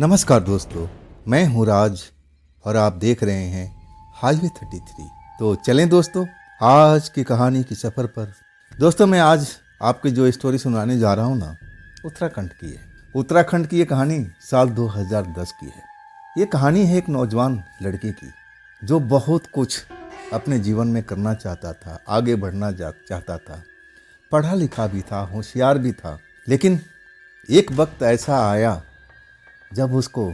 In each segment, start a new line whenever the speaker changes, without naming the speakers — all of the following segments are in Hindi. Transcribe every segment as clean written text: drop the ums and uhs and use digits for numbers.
नमस्कार दोस्तों, मैं हूँ राज और आप देख रहे हैं हाईवे 33। तो चलें दोस्तों आज की कहानी की सफ़र पर। दोस्तों मैं आज आपकी जो स्टोरी सुनाने जा रहा हूँ ना, उत्तराखंड की है। उत्तराखंड की ये कहानी साल 2010 की है। ये कहानी है एक नौजवान लड़के की जो बहुत कुछ अपने जीवन में करना चाहता था, आगे बढ़ना चाहता था, पढ़ा लिखा भी था, होशियार भी था। लेकिन एक वक्त ऐसा आया जब उसको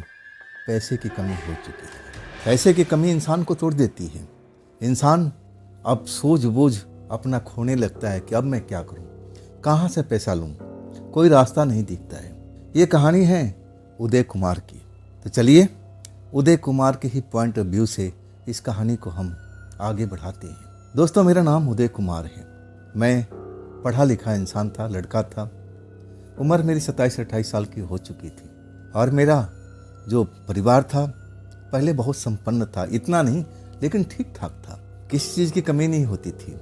पैसे की कमी हो चुकी थी। पैसे की कमी इंसान को तोड़ देती है। इंसान अब सूझबूझ अपना खोने लगता है कि अब मैं क्या करूं, कहां से पैसा लूं, कोई रास्ता नहीं दिखता है। ये कहानी है उदय कुमार की। तो चलिए उदय कुमार के ही पॉइंट ऑफ व्यू से इस कहानी को हम आगे बढ़ाते हैं। दोस्तों मेरा नाम उदय कुमार है। मैं पढ़ा लिखा इंसान था, लड़का था। उम्र मेरी 27-28 साल की हो चुकी थी और मेरा जो परिवार था पहले बहुत संपन्न था। इतना नहीं लेकिन ठीक ठाक था, किसी चीज़ की कमी नहीं होती थी।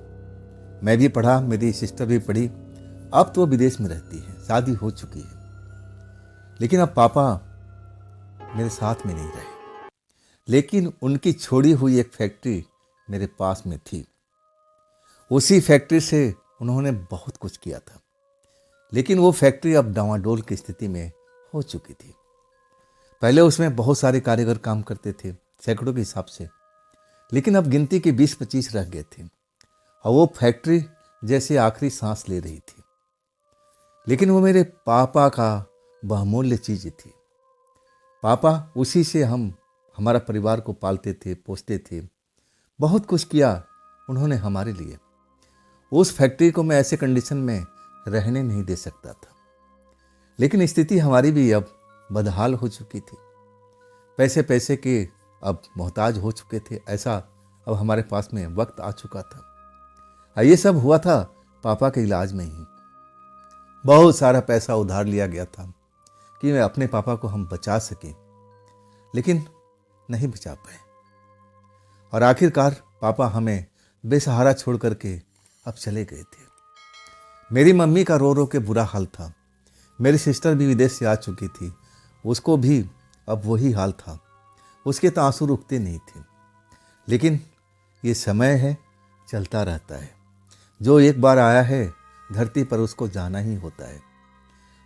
मैं भी पढ़ा, मेरी सिस्टर भी पढ़ी। अब तो विदेश में रहती है, शादी हो चुकी है। लेकिन अब पापा मेरे साथ में नहीं रहे। लेकिन उनकी छोड़ी हुई एक फैक्ट्री मेरे पास में थी। उसी फैक्ट्री से उन्होंने बहुत कुछ किया था। लेकिन वो फैक्ट्री अब डावाडोल की स्थिति में हो चुकी थी। पहले उसमें बहुत सारे कारीगर काम करते थे, सैकड़ों के हिसाब से। लेकिन अब गिनती के 20-25 रह गए थे और वो फैक्ट्री जैसे आखिरी सांस ले रही थी। लेकिन वो मेरे पापा का बहुमूल्य चीज़ थी। पापा उसी से हमारा परिवार को पालते थे, पोसते थे। बहुत कुछ किया उन्होंने हमारे लिए। उस फैक्ट्री को मैं ऐसे कंडीशन में रहने नहीं दे सकता था। लेकिन स्थिति हमारी भी अब बदहाल हो चुकी थी। पैसे पैसे के अब मोहताज हो चुके थे। ऐसा अब हमारे पास में वक्त आ चुका था। और ये सब हुआ था पापा के इलाज में ही। बहुत सारा पैसा उधार लिया गया था कि मैं अपने पापा को हम बचा सकें, लेकिन नहीं बचा पाए। और आखिरकार पापा हमें बेसहारा छोड़ करके अब चले गए थे। मेरी मम्मी का रो रो के बुरा हाल था। मेरी सिस्टर भी विदेश से आ चुकी थी, उसको भी अब वही हाल था। उसके तो आंसू रुकते नहीं थे। लेकिन ये समय है, चलता रहता है। जो एक बार आया है धरती पर उसको जाना ही होता है।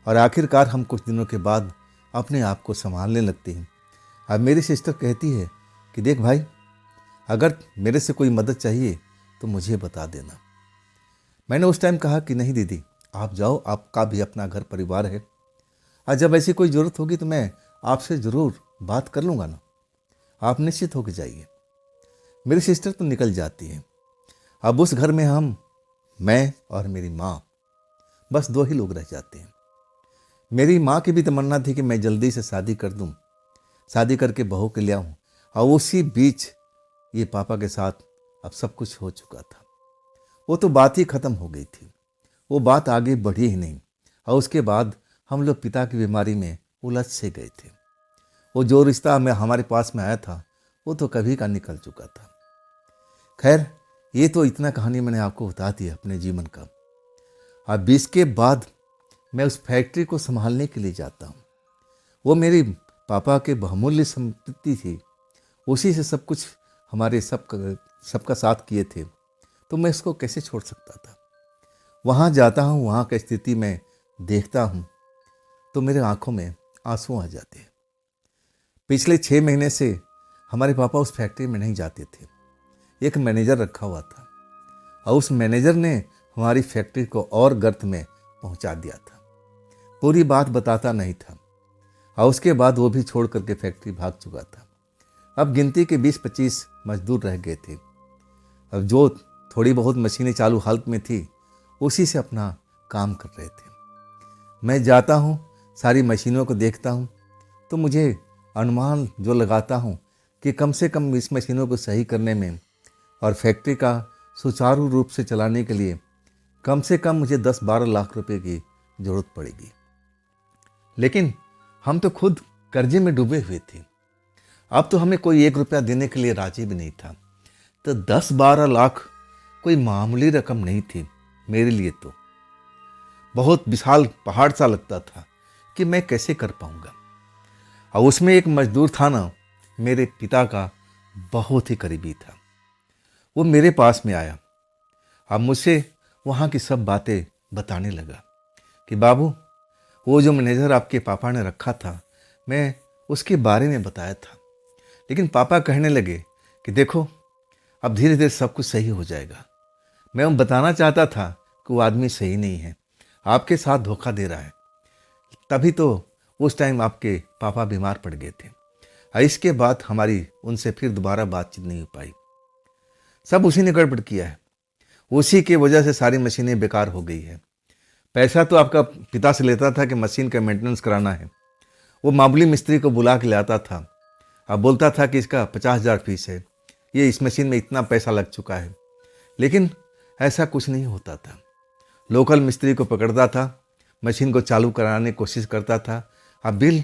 और आखिरकार हम कुछ दिनों के बाद अपने आप को संभालने लगते हैं। अब मेरी सिस्टर कहती है कि देख भाई, अगर मेरे से कोई मदद चाहिए तो मुझे बता देना। मैंने उस टाइम कहा कि नहीं दीदी, आप जाओ, आपका भी अपना घर परिवार है। और जब ऐसी कोई ज़रूरत होगी तो मैं आपसे ज़रूर बात कर लूँगा ना, आप निश्चित होकर जाइए। मेरी सिस्टर तो निकल जाती है। अब उस घर में मैं और मेरी माँ, बस 2 ही लोग रह जाते हैं। मेरी माँ की भी तमन्ना थी कि मैं जल्दी से शादी कर दूँ, शादी करके बहू के ले आऊँ। और उसी बीच ये पापा के साथ अब सब कुछ हो चुका था। वो तो बात ही ख़त्म हो गई थी, वो बात आगे बढ़ी ही नहीं। और उसके बाद हम लोग पिता की बीमारी में उलझ से गए थे। वो जो रिश्ता हमारे पास में आया था वो तो कभी का निकल चुका था। खैर, ये तो इतना कहानी मैंने आपको बता दी अपने जीवन का। अब इसके बाद मैं उस फैक्ट्री को संभालने के लिए जाता हूँ। वो मेरी पापा के बहुमूल्य संपत्ति थी, उसी से सब कुछ हमारे सबका साथ किए थे। तो मैं इसको कैसे छोड़ सकता था। वहाँ जाता हूँ, वहाँ की स्थिति में देखता हूँ तो मेरे आंखों में आंसू आ जाते हैं। पिछले 6 महीने से हमारे पापा उस फैक्ट्री में नहीं जाते थे। एक मैनेजर रखा हुआ था और उस मैनेजर ने हमारी फैक्ट्री को और गर्त में पहुंचा दिया था। पूरी बात बताता नहीं था और उसके बाद वो भी छोड़ करके फैक्ट्री भाग चुका था। अब गिनती के 20-25 मजदूर रह गए थे। अब जो थोड़ी बहुत मशीनें चालू हालत में थी उसी से अपना काम कर रहे थे। मैं जाता हूँ, सारी मशीनों को देखता हूँ तो मुझे अनुमान जो लगाता हूँ कि कम से कम इस मशीनों को सही करने में और फैक्ट्री का सुचारू रूप से चलाने के लिए कम से कम मुझे 10-12 लाख रुपए की ज़रूरत पड़ेगी। लेकिन हम तो खुद कर्जे में डूबे हुए थे। अब तो हमें कोई 1 रुपया देने के लिए राजी भी नहीं था। तो 10-12 लाख कोई मामूली रकम नहीं थी मेरे लिए। तो बहुत विशाल पहाड़ सा लगता था कि मैं कैसे कर पाऊंगा। और उसमें एक मजदूर था ना, मेरे पिता का बहुत ही करीबी था। वो मेरे पास में आया, अब मुझसे वहाँ की सब बातें बताने लगा कि बाबू, वो जो मैनेजर आपके पापा ने रखा था, मैं उसके बारे में बताया था, लेकिन पापा कहने लगे कि देखो, अब धीरे धीरे सब कुछ सही हो जाएगा। मैं उन बताना चाहता था कि वो आदमी सही नहीं है, आपके साथ धोखा दे रहा है। तभी तो उस टाइम आपके पापा बीमार पड़ गए थे, और इसके बाद हमारी उनसे फिर दोबारा बातचीत नहीं हो पाई। सब उसी ने गड़बड़ किया है, उसी की वजह से सारी मशीनें बेकार हो गई है। पैसा तो आपका पिता से लेता था कि मशीन का मेंटेनेंस कराना है। वो मामूली मिस्त्री को बुला के लाता था, अब बोलता था कि इसका 50,000 फीस है, ये इस मशीन में इतना पैसा लग चुका है। लेकिन ऐसा कुछ नहीं होता था। लोकल मिस्त्री को पकड़ता था, मशीन को चालू कराने की कोशिश करता था, अब बिल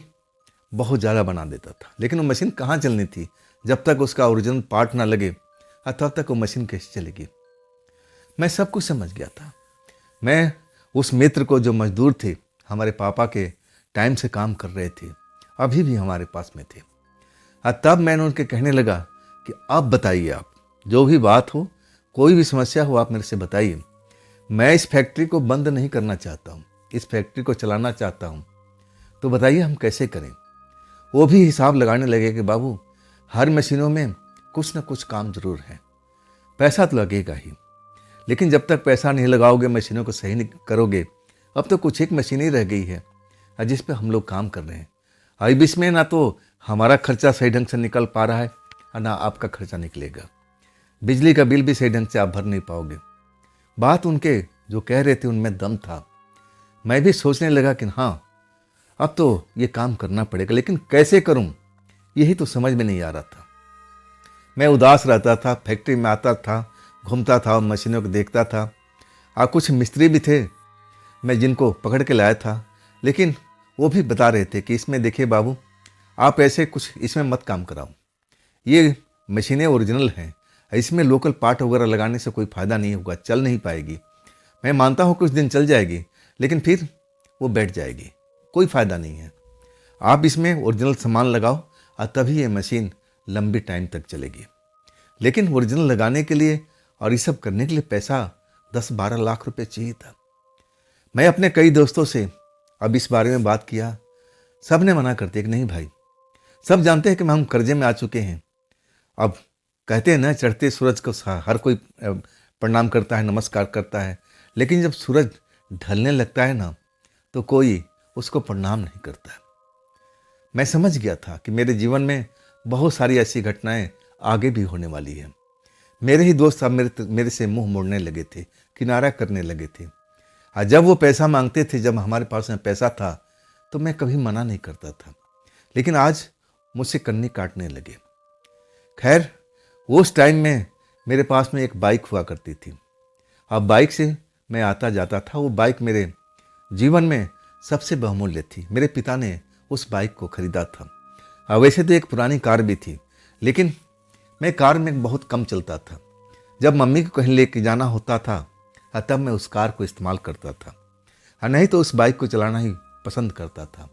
बहुत ज़्यादा बना देता था। लेकिन वो मशीन कहाँ चलनी थी, जब तक उसका ओरिजिनल पार्ट ना लगे तब तक वो मशीन कैसे चलेगी। मैं सब कुछ समझ गया था। मैं उस मित्र को, जो मजदूर थे, हमारे पापा के टाइम से काम कर रहे थे, अभी भी हमारे पास में थे, तब मैंने उनके कहने लगा कि अब बताइए, आप जो भी बात हो, कोई भी समस्या हो, आप मेरे से बताइए। मैं इस फैक्ट्री को बंद नहीं करना चाहता हूँ, इस फैक्ट्री को चलाना चाहता हूँ, तो बताइए हम कैसे करें। वो भी हिसाब लगाने लगे कि बाबू, हर मशीनों में कुछ ना कुछ काम जरूर है, पैसा तो लगेगा ही, लेकिन जब तक पैसा नहीं लगाओगे, मशीनों को सही नहीं करोगे। अब तो कुछ एक मशीन ही रह गई है जिस पे हम लोग काम कर रहे हैं। अब इसमें ना तो हमारा खर्चा सही ढंग से निकल पा रहा है और ना आपका खर्चा निकलेगा। बिजली का बिल भी सही ढंग से आप भर नहीं पाओगे। बात उनके जो कह रहे थे उनमें दम था। मैं भी सोचने लगा कि हाँ, अब तो ये काम करना पड़ेगा, लेकिन कैसे करूं, यही तो समझ में नहीं आ रहा था। मैं उदास रहता था, फैक्ट्री में आता था, घूमता था और मशीनों को देखता था। और कुछ मिस्त्री भी थे मैं जिनको पकड़ के लाया था, लेकिन वो भी बता रहे थे कि इसमें देखिए बाबू, आप ऐसे कुछ इसमें मत काम कराओ, ये मशीनें ओरिजिनल हैं, इसमें लोकल पार्ट वगैरह लगाने से कोई फ़ायदा नहीं होगा, चल नहीं पाएगी। मैं मानता हूँ कुछ दिन चल जाएगी, लेकिन फिर वो बैठ जाएगी, कोई फ़ायदा नहीं है। आप इसमें ओरिजिनल सामान लगाओ और तभी ये मशीन लंबी टाइम तक चलेगी। लेकिन ओरिजिनल लगाने के लिए और ये सब करने के लिए पैसा 10-12 लाख रुपए चाहिए था। मैं अपने कई दोस्तों से अब इस बारे में बात किया, सब ने मना करते कि नहीं भाई, सब जानते हैं कि हम कर्जे में आ चुके हैं। अब कहते हैं ना, चढ़ते सूरज को हर कोई प्रणाम करता है, नमस्कार करता है, लेकिन जब सूरज ढलने लगता है ना, तो कोई उसको प्रणाम नहीं करता। मैं समझ गया था कि मेरे जीवन में बहुत सारी ऐसी घटनाएं आगे भी होने वाली है। मेरे ही दोस्त अब मेरे से मुंह मोड़ने लगे थे, किनारा करने लगे थे। और जब वो पैसा मांगते थे, जब हमारे पास में पैसा था, तो मैं कभी मना नहीं करता था, लेकिन आज मुझसे कन्नी काटने लगे। खैर, उस टाइम में मेरे पास में एक बाइक हुआ करती थी। अब बाइक से मैं आता जाता था। वो बाइक मेरे जीवन में सबसे बहुमूल्य थी। मेरे पिता ने उस बाइक को खरीदा था। वैसे तो एक पुरानी कार भी थी, लेकिन मैं कार में बहुत कम चलता था। जब मम्मी को कहीं लेके जाना होता था, तब मैं उस कार को इस्तेमाल करता था, और नहीं तो उस बाइक को चलाना ही पसंद करता था।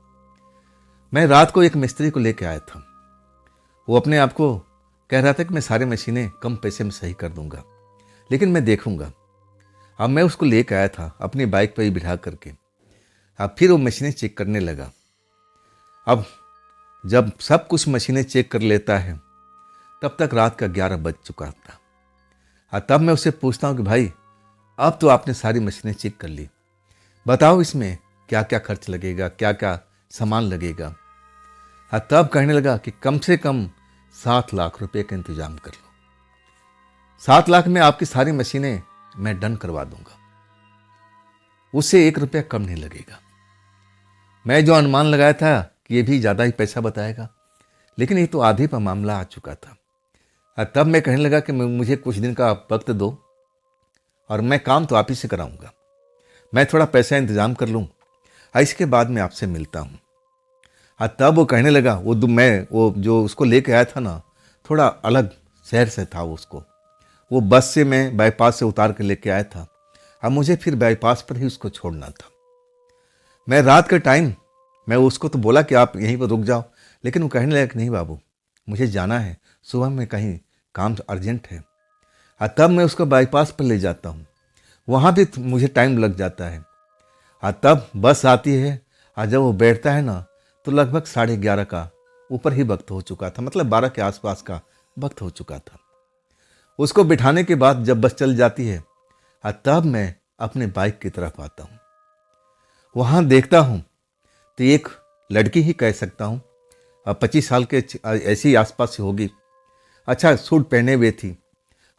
मैं रात को एक मिस्त्री को लेके आया था। वो अपने आप को कह रहा था कि मैं सारी मशीनें कम पैसे में सही कर दूंगा, लेकिन मैं देखूंगा। अब मैं उसको लेके आया था अपनी बाइक पर ही बिठा करके। अब फिर वो मशीनें चेक करने लगा। अब जब सब कुछ मशीनें चेक कर लेता है, तब तक रात का 11 बज चुका था। तब मैं उससे पूछता हूँ कि भाई, अब तो आपने सारी मशीनें चेक कर ली, बताओ इसमें क्या क्या खर्च लगेगा, क्या क्या सामान लगेगा। तब कहने लगा कि कम से कम 7 लाख रुपए का इंतजाम कर लो। 7 लाख में आपकी सारी मशीनें मैं डन करवा दूंगा, उससे 1 रुपया कम नहीं लगेगा। मैं जो अनुमान लगाया था कि ये भी ज़्यादा ही पैसा बताएगा, लेकिन ये तो आधे पर मामला आ चुका था। तब मैं कहने लगा कि मुझे कुछ दिन का वक्त दो, और मैं काम तो आप ही से कराऊंगा। मैं थोड़ा पैसा इंतजाम कर लूँ, इसके बाद मैं आपसे मिलता हूँ। तब वो कहने लगा, वो जो उसको लेके आया था ना, थोड़ा अलग शहर से था उसको। वो बस से मैं बाईपास से उतार के लेके आया था। अब मुझे फिर बाईपास पर ही उसको छोड़ना था। मैं रात के टाइम मैं उसको तो बोला कि आप यहीं पर रुक जाओ, लेकिन वो कहने लगा कि नहीं बाबू, मुझे जाना है, सुबह में कहीं काम अर्जेंट है। और तब मैं उसको बाईपास पर ले जाता हूँ, वहाँ भी मुझे टाइम लग जाता है। और तब बस आती है, और जब वो बैठता है ना तो लगभग 11:30 का ऊपर ही वक्त हो चुका था, मतलब 12 के आसपास का वक्त हो चुका था। उसको बिठाने के बाद जब बस चल जाती है, और तब मैं अपने बाइक की तरफ आता हूँ। वहाँ देखता हूँ तो एक लड़की ही कह सकता हूँ, 25 साल के ऐसी ही आसपास से होगी। अच्छा सूट पहने हुए थी,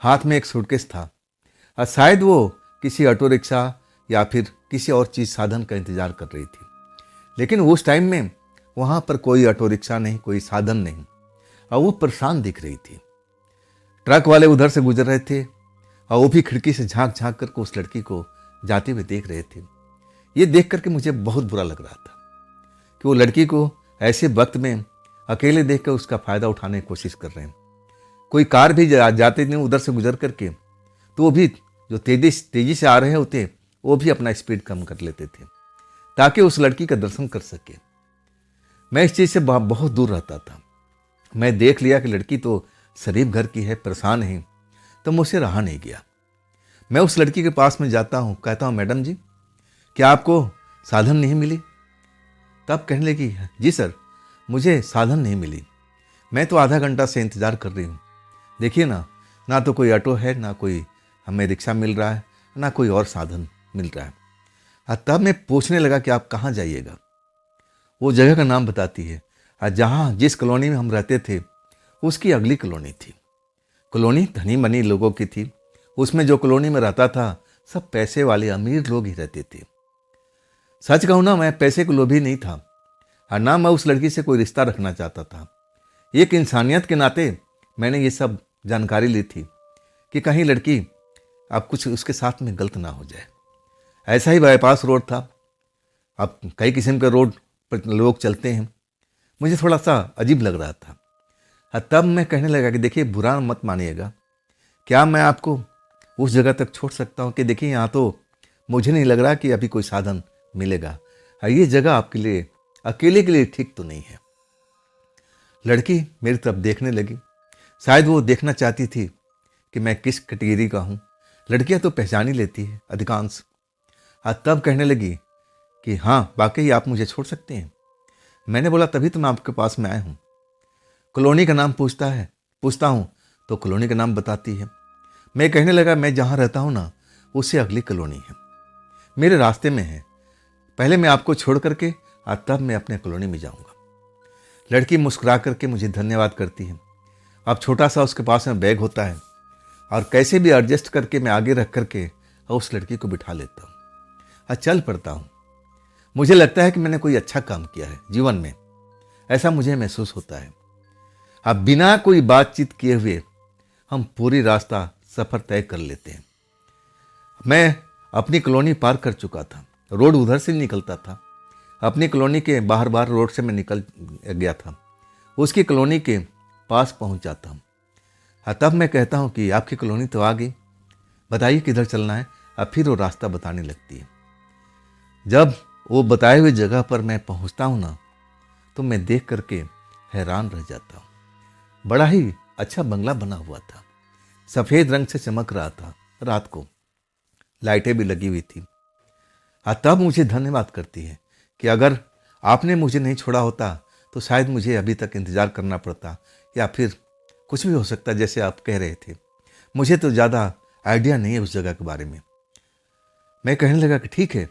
हाथ में एक सूटकेस था, और शायद वो किसी ऑटो रिक्शा या फिर किसी और चीज़ साधन का इंतज़ार कर रही थी। लेकिन उस टाइम में वहाँ पर कोई ऑटो रिक्शा नहीं, कोई साधन नहीं, और वो परेशान दिख रही थी। ट्रक वाले उधर से गुजर रहे थे, और वो भी खिड़की से झांक झांक करके उस लड़की को जाते हुए देख रहे थे। ये देख करके मुझे बहुत बुरा लग रहा था कि वो लड़की को ऐसे वक्त में अकेले देख कर उसका फ़ायदा उठाने की कोशिश कर रहे हैं। कोई कार भी जाते नहीं उधर से गुजर करके, तो वो भी जो तेज़ी से आ रहे होते वो भी अपना स्पीड कम कर लेते थे ताकि उस लड़की का दर्शन कर सके। मैं इस चीज़ से बहुत दूर रहता था। मैं देख लिया कि लड़की तो शरीफ घर की है, परेशान है, तो मुझसे रहा नहीं गया। मैं उस लड़की के पास में जाता हूँ, कहता हूँ मैडम जी, क्या आपको साधन नहीं मिली? तब कहने लगी जी सर, मुझे साधन नहीं मिली, मैं तो आधा घंटा से इंतज़ार कर रही हूँ। देखिए ना, ना तो कोई ऑटो है, ना कोई हमें रिक्शा मिल रहा है, ना कोई और साधन मिल रहा है। और तब मैं पूछने लगा कि आप कहाँ जाइएगा? वो जगह का नाम बताती है, और जहाँ जिस कॉलोनी में हम रहते थे उसकी अगली कॉलोनी थी। कॉलोनी धनी मनी लोगों की थी। उसमें जो कॉलोनी में रहता था सब पैसे वाले अमीर लोग ही रहते थे। सच कहूँ ना, मैं पैसे को लोभी नहीं था, और ना मैं उस लड़की से कोई रिश्ता रखना चाहता था। एक इंसानियत के नाते मैंने ये सब जानकारी ली थी कि कहीं लड़की अब कुछ उसके साथ में गलत ना हो जाए। ऐसा ही बाईपास रोड था। अब कई किस्म के रोड पर लोग चलते हैं, मुझे थोड़ा सा अजीब लग रहा था। तब मैं कहने लगा कि देखिए, बुरा मत मानिएगा, क्या मैं आपको उस जगह तक छोड़ सकता हूँ कि देखिए यहाँ तो मुझे नहीं लग रहा कि अभी कोई साधन मिलेगा, ये जगह आपके लिए अकेले के लिए ठीक तो नहीं है। लड़की मेरी तरफ देखने लगी। शायद वो देखना चाहती थी कि मैं किस कैटेगरी का हूँ। लड़कियाँ तो पहचान ही लेती है अधिकांश। तब कहने लगी कि हाँ, वाकई आप मुझे छोड़ सकते हैं। मैंने बोला तभी तो मैं आपके पास में आया हूँ। कॉलोनी का नाम पूछता हूँ तो कॉलोनी का नाम बताती है। मैं कहने लगा मैं जहाँ रहता हूँ ना, उससे अगली कॉलोनी है, मेरे रास्ते में है, पहले मैं आपको छोड़ करके तब मैं अपने कॉलोनी में जाऊँगा। लड़की मुस्कुरा करके मुझे धन्यवाद करती है। अब छोटा सा उसके पास में बैग होता है, और कैसे भी एडजस्ट करके मैं आगे रख करके उस लड़की को बिठा लेता हूँ और चल पड़ता हूँ। मुझे लगता है कि मैंने कोई अच्छा काम किया है जीवन में, ऐसा मुझे महसूस होता है। अब बिना कोई बातचीत किए हुए हम पूरी रास्ता सफ़र तय कर लेते हैं। मैं अपनी कॉलोनी पार कर चुका था, रोड उधर से निकलता था। अपनी कॉलोनी के बाहर रोड से मैं निकल गया था, उसकी कॉलोनी के पास पहुंच जाता हूँ। तब मैं कहता हूँ कि आपकी कॉलोनी तो आ गई, बताइए किधर चलना है। अब फिर वो रास्ता बताने लगती है। जब वो बताए हुए जगह पर मैं पहुँचता हूँ ना, तो मैं देख करके हैरान रह जाता हूँ। बड़ा ही अच्छा बंगला बना हुआ था, सफ़ेद रंग से चमक रहा था, रात को लाइटें भी लगी हुई थी। तब मुझे धन्यवाद करती है कि अगर आपने मुझे नहीं छोड़ा होता तो शायद मुझे अभी तक इंतज़ार करना पड़ता, या फिर कुछ भी हो सकता जैसे आप कह रहे थे। मुझे तो ज़्यादा आइडिया नहीं है उस जगह के बारे में। मैं कहने लगा कि ठीक है,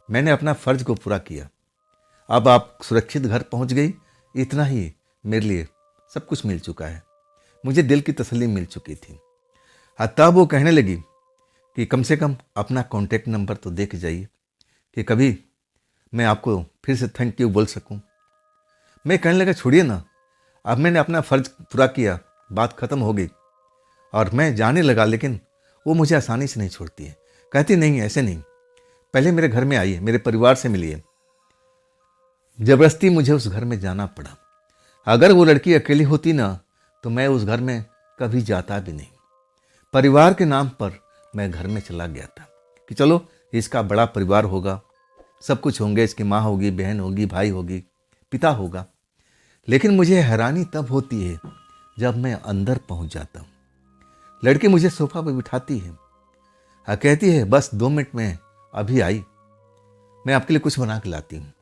मैंने अपना फ़र्ज को पूरा किया, अब आप सुरक्षित घर पहुंच गई, इतना ही मेरे लिए सब कुछ मिल चुका है। मुझे दिल की तसल्ली मिल चुकी थी। तब वो कहने लगी कि कम से कम अपना कॉन्टैक्ट नंबर तो दे के जाइए कि कभी मैं आपको फिर से थैंक यू बोल सकूं। मैं कहने लगा छोड़िए ना, अब मैंने अपना फ़र्ज पूरा किया, बात ख़त्म हो गई। और मैं जाने लगा, लेकिन वो मुझे आसानी से नहीं छोड़ती है। कहती नहीं, ऐसे नहीं, पहले मेरे घर में आइए, मेरे परिवार से मिलिए। ज़बरदस्ती मुझे उस घर में जाना पड़ा। अगर वो लड़की अकेली होती ना तो मैं उस घर में कभी जाता भी नहीं। परिवार के नाम पर मैं घर में चला गया था कि चलो इसका बड़ा परिवार होगा, सब कुछ होंगे, इसकी माँ होगी, बहन होगी, भाई होगी, पिता होगा। लेकिन मुझे हैरानी तब होती है जब मैं अंदर पहुंच जाता हूँ। लड़की मुझे सोफा पर बिठाती है और कहती है बस 2 मिनट में अभी आई, मैं आपके लिए कुछ बना के लाती हूँ।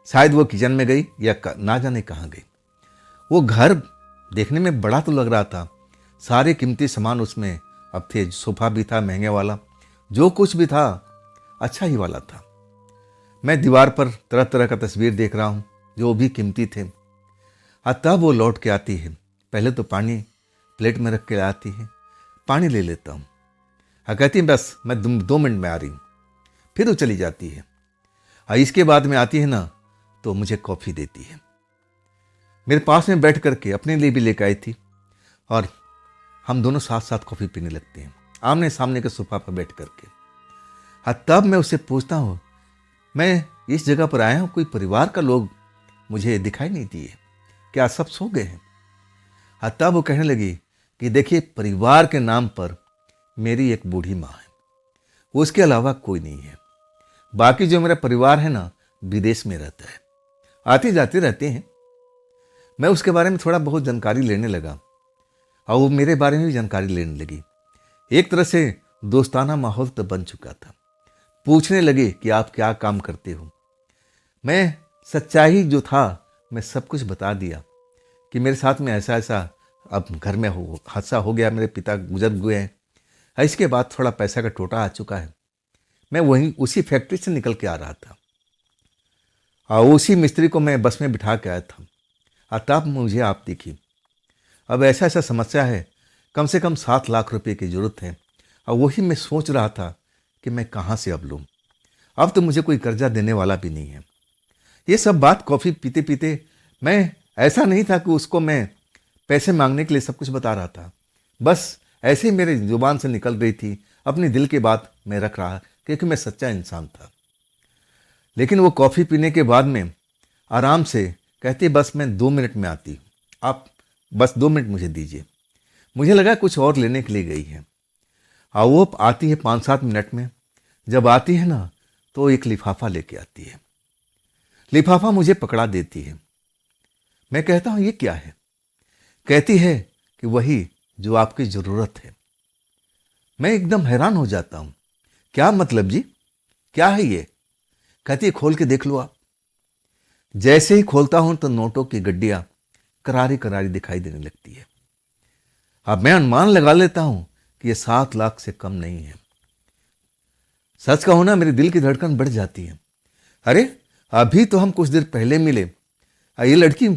शायद वो किचन में गई या ना जाने कहाँ गई। वो घर देखने में बड़ा तो लग रहा था, सारे कीमती सामान उसमें अब थे, सोफा भी था महंगे वाला, जो कुछ भी था अच्छा ही वाला था। मैं दीवार पर तरह तरह का तस्वीर देख रहा हूँ जो भी कीमती थे। तब वो लौट के आती है, पहले तो पानी प्लेट में रख के आती है, पानी ले लेता हूँ। कहती है बस मैं 2 मिनट में आ रही हूँ, फिर वो चली जाती है। इसके बाद में आती है ना तो मुझे कॉफ़ी देती है, मेरे पास में बैठ करके अपने लिए भी लेकर आई थी, और हम दोनों साथ साथ कॉफ़ी पीने लगते हैं आमने सामने के सोफा पर बैठ करके। तब मैं उससे पूछता हूँ, मैं इस जगह पर आया हूँ, कोई परिवार का लोग मुझे दिखाई नहीं दिए, क्या सब सो गए हैं? तब वो कहने लगी कि देखिए, परिवार के नाम पर मेरी एक बूढ़ी माँ है, उसके अलावा कोई नहीं है। बाकी जो मेरा परिवार है ना, विदेश में रहता है, आते जाते रहते हैं। मैं उसके बारे में थोड़ा बहुत जानकारी लेने लगा और वो मेरे बारे में भी जानकारी लेने लगी। एक तरह से दोस्ताना माहौल तो बन चुका था। पूछने लगे कि आप क्या काम करते हो। मैं सच्चाई जो था मैं सब कुछ बता दिया कि मेरे साथ में ऐसा ऐसा अब घर में हादसा हो गया, मेरे पिता गुजर गए हैं। इसके बाद थोड़ा पैसा का टोटा आ चुका है। मैं वहीं उसी फैक्ट्री से निकल के आ रहा था और उसी मिस्त्री को मैं बस में बिठा के आया था, और तब मुझे आप दिखी। अब ऐसा ऐसा समस्या है, कम से कम 7 लाख रुपए की ज़रूरत है, और वही मैं सोच रहा था कि मैं कहाँ से अब लूँ। अब तो मुझे कोई कर्जा देने वाला भी नहीं है। ये सब बात कॉफ़ी पीते पीते, मैं ऐसा नहीं था कि उसको मैं पैसे मांगने के लिए सब कुछ बता रहा था, बस ऐसे ही मेरे जुबान से निकल रही थी, अपनी दिल की बात मैं रख रहा, क्योंकि मैं सच्चा इंसान था। लेकिन वो कॉफ़ी पीने के बाद में आराम से कहती, बस मैं 2 मिनट में आती हूँ, आप बस 2 मिनट मुझे दीजिए। मुझे लगा कुछ और लेने के लिए गई है, और वो आती है 5-7 मिनट में। जब आती है ना तो एक लिफाफा लेके आती है। लिफाफा मुझे पकड़ा देती है। मैं कहता हूँ ये क्या है? कहती है कि वही जो आपकी ज़रूरत है। मैं एकदम हैरान हो जाता हूँ, क्या मतलब जी, क्या है ये? कहती है खोल के देख लो आप। जैसे ही खोलता हूं तो नोटों की गड्डियां करारी करारी दिखाई देने लगती है। अब मैं अनुमान लगा लेता हूं कि ये 7 लाख से कम नहीं है। सच कहूं ना, मेरे दिल की धड़कन बढ़ जाती है। अरे अभी तो हम कुछ देर पहले मिले, ये लड़की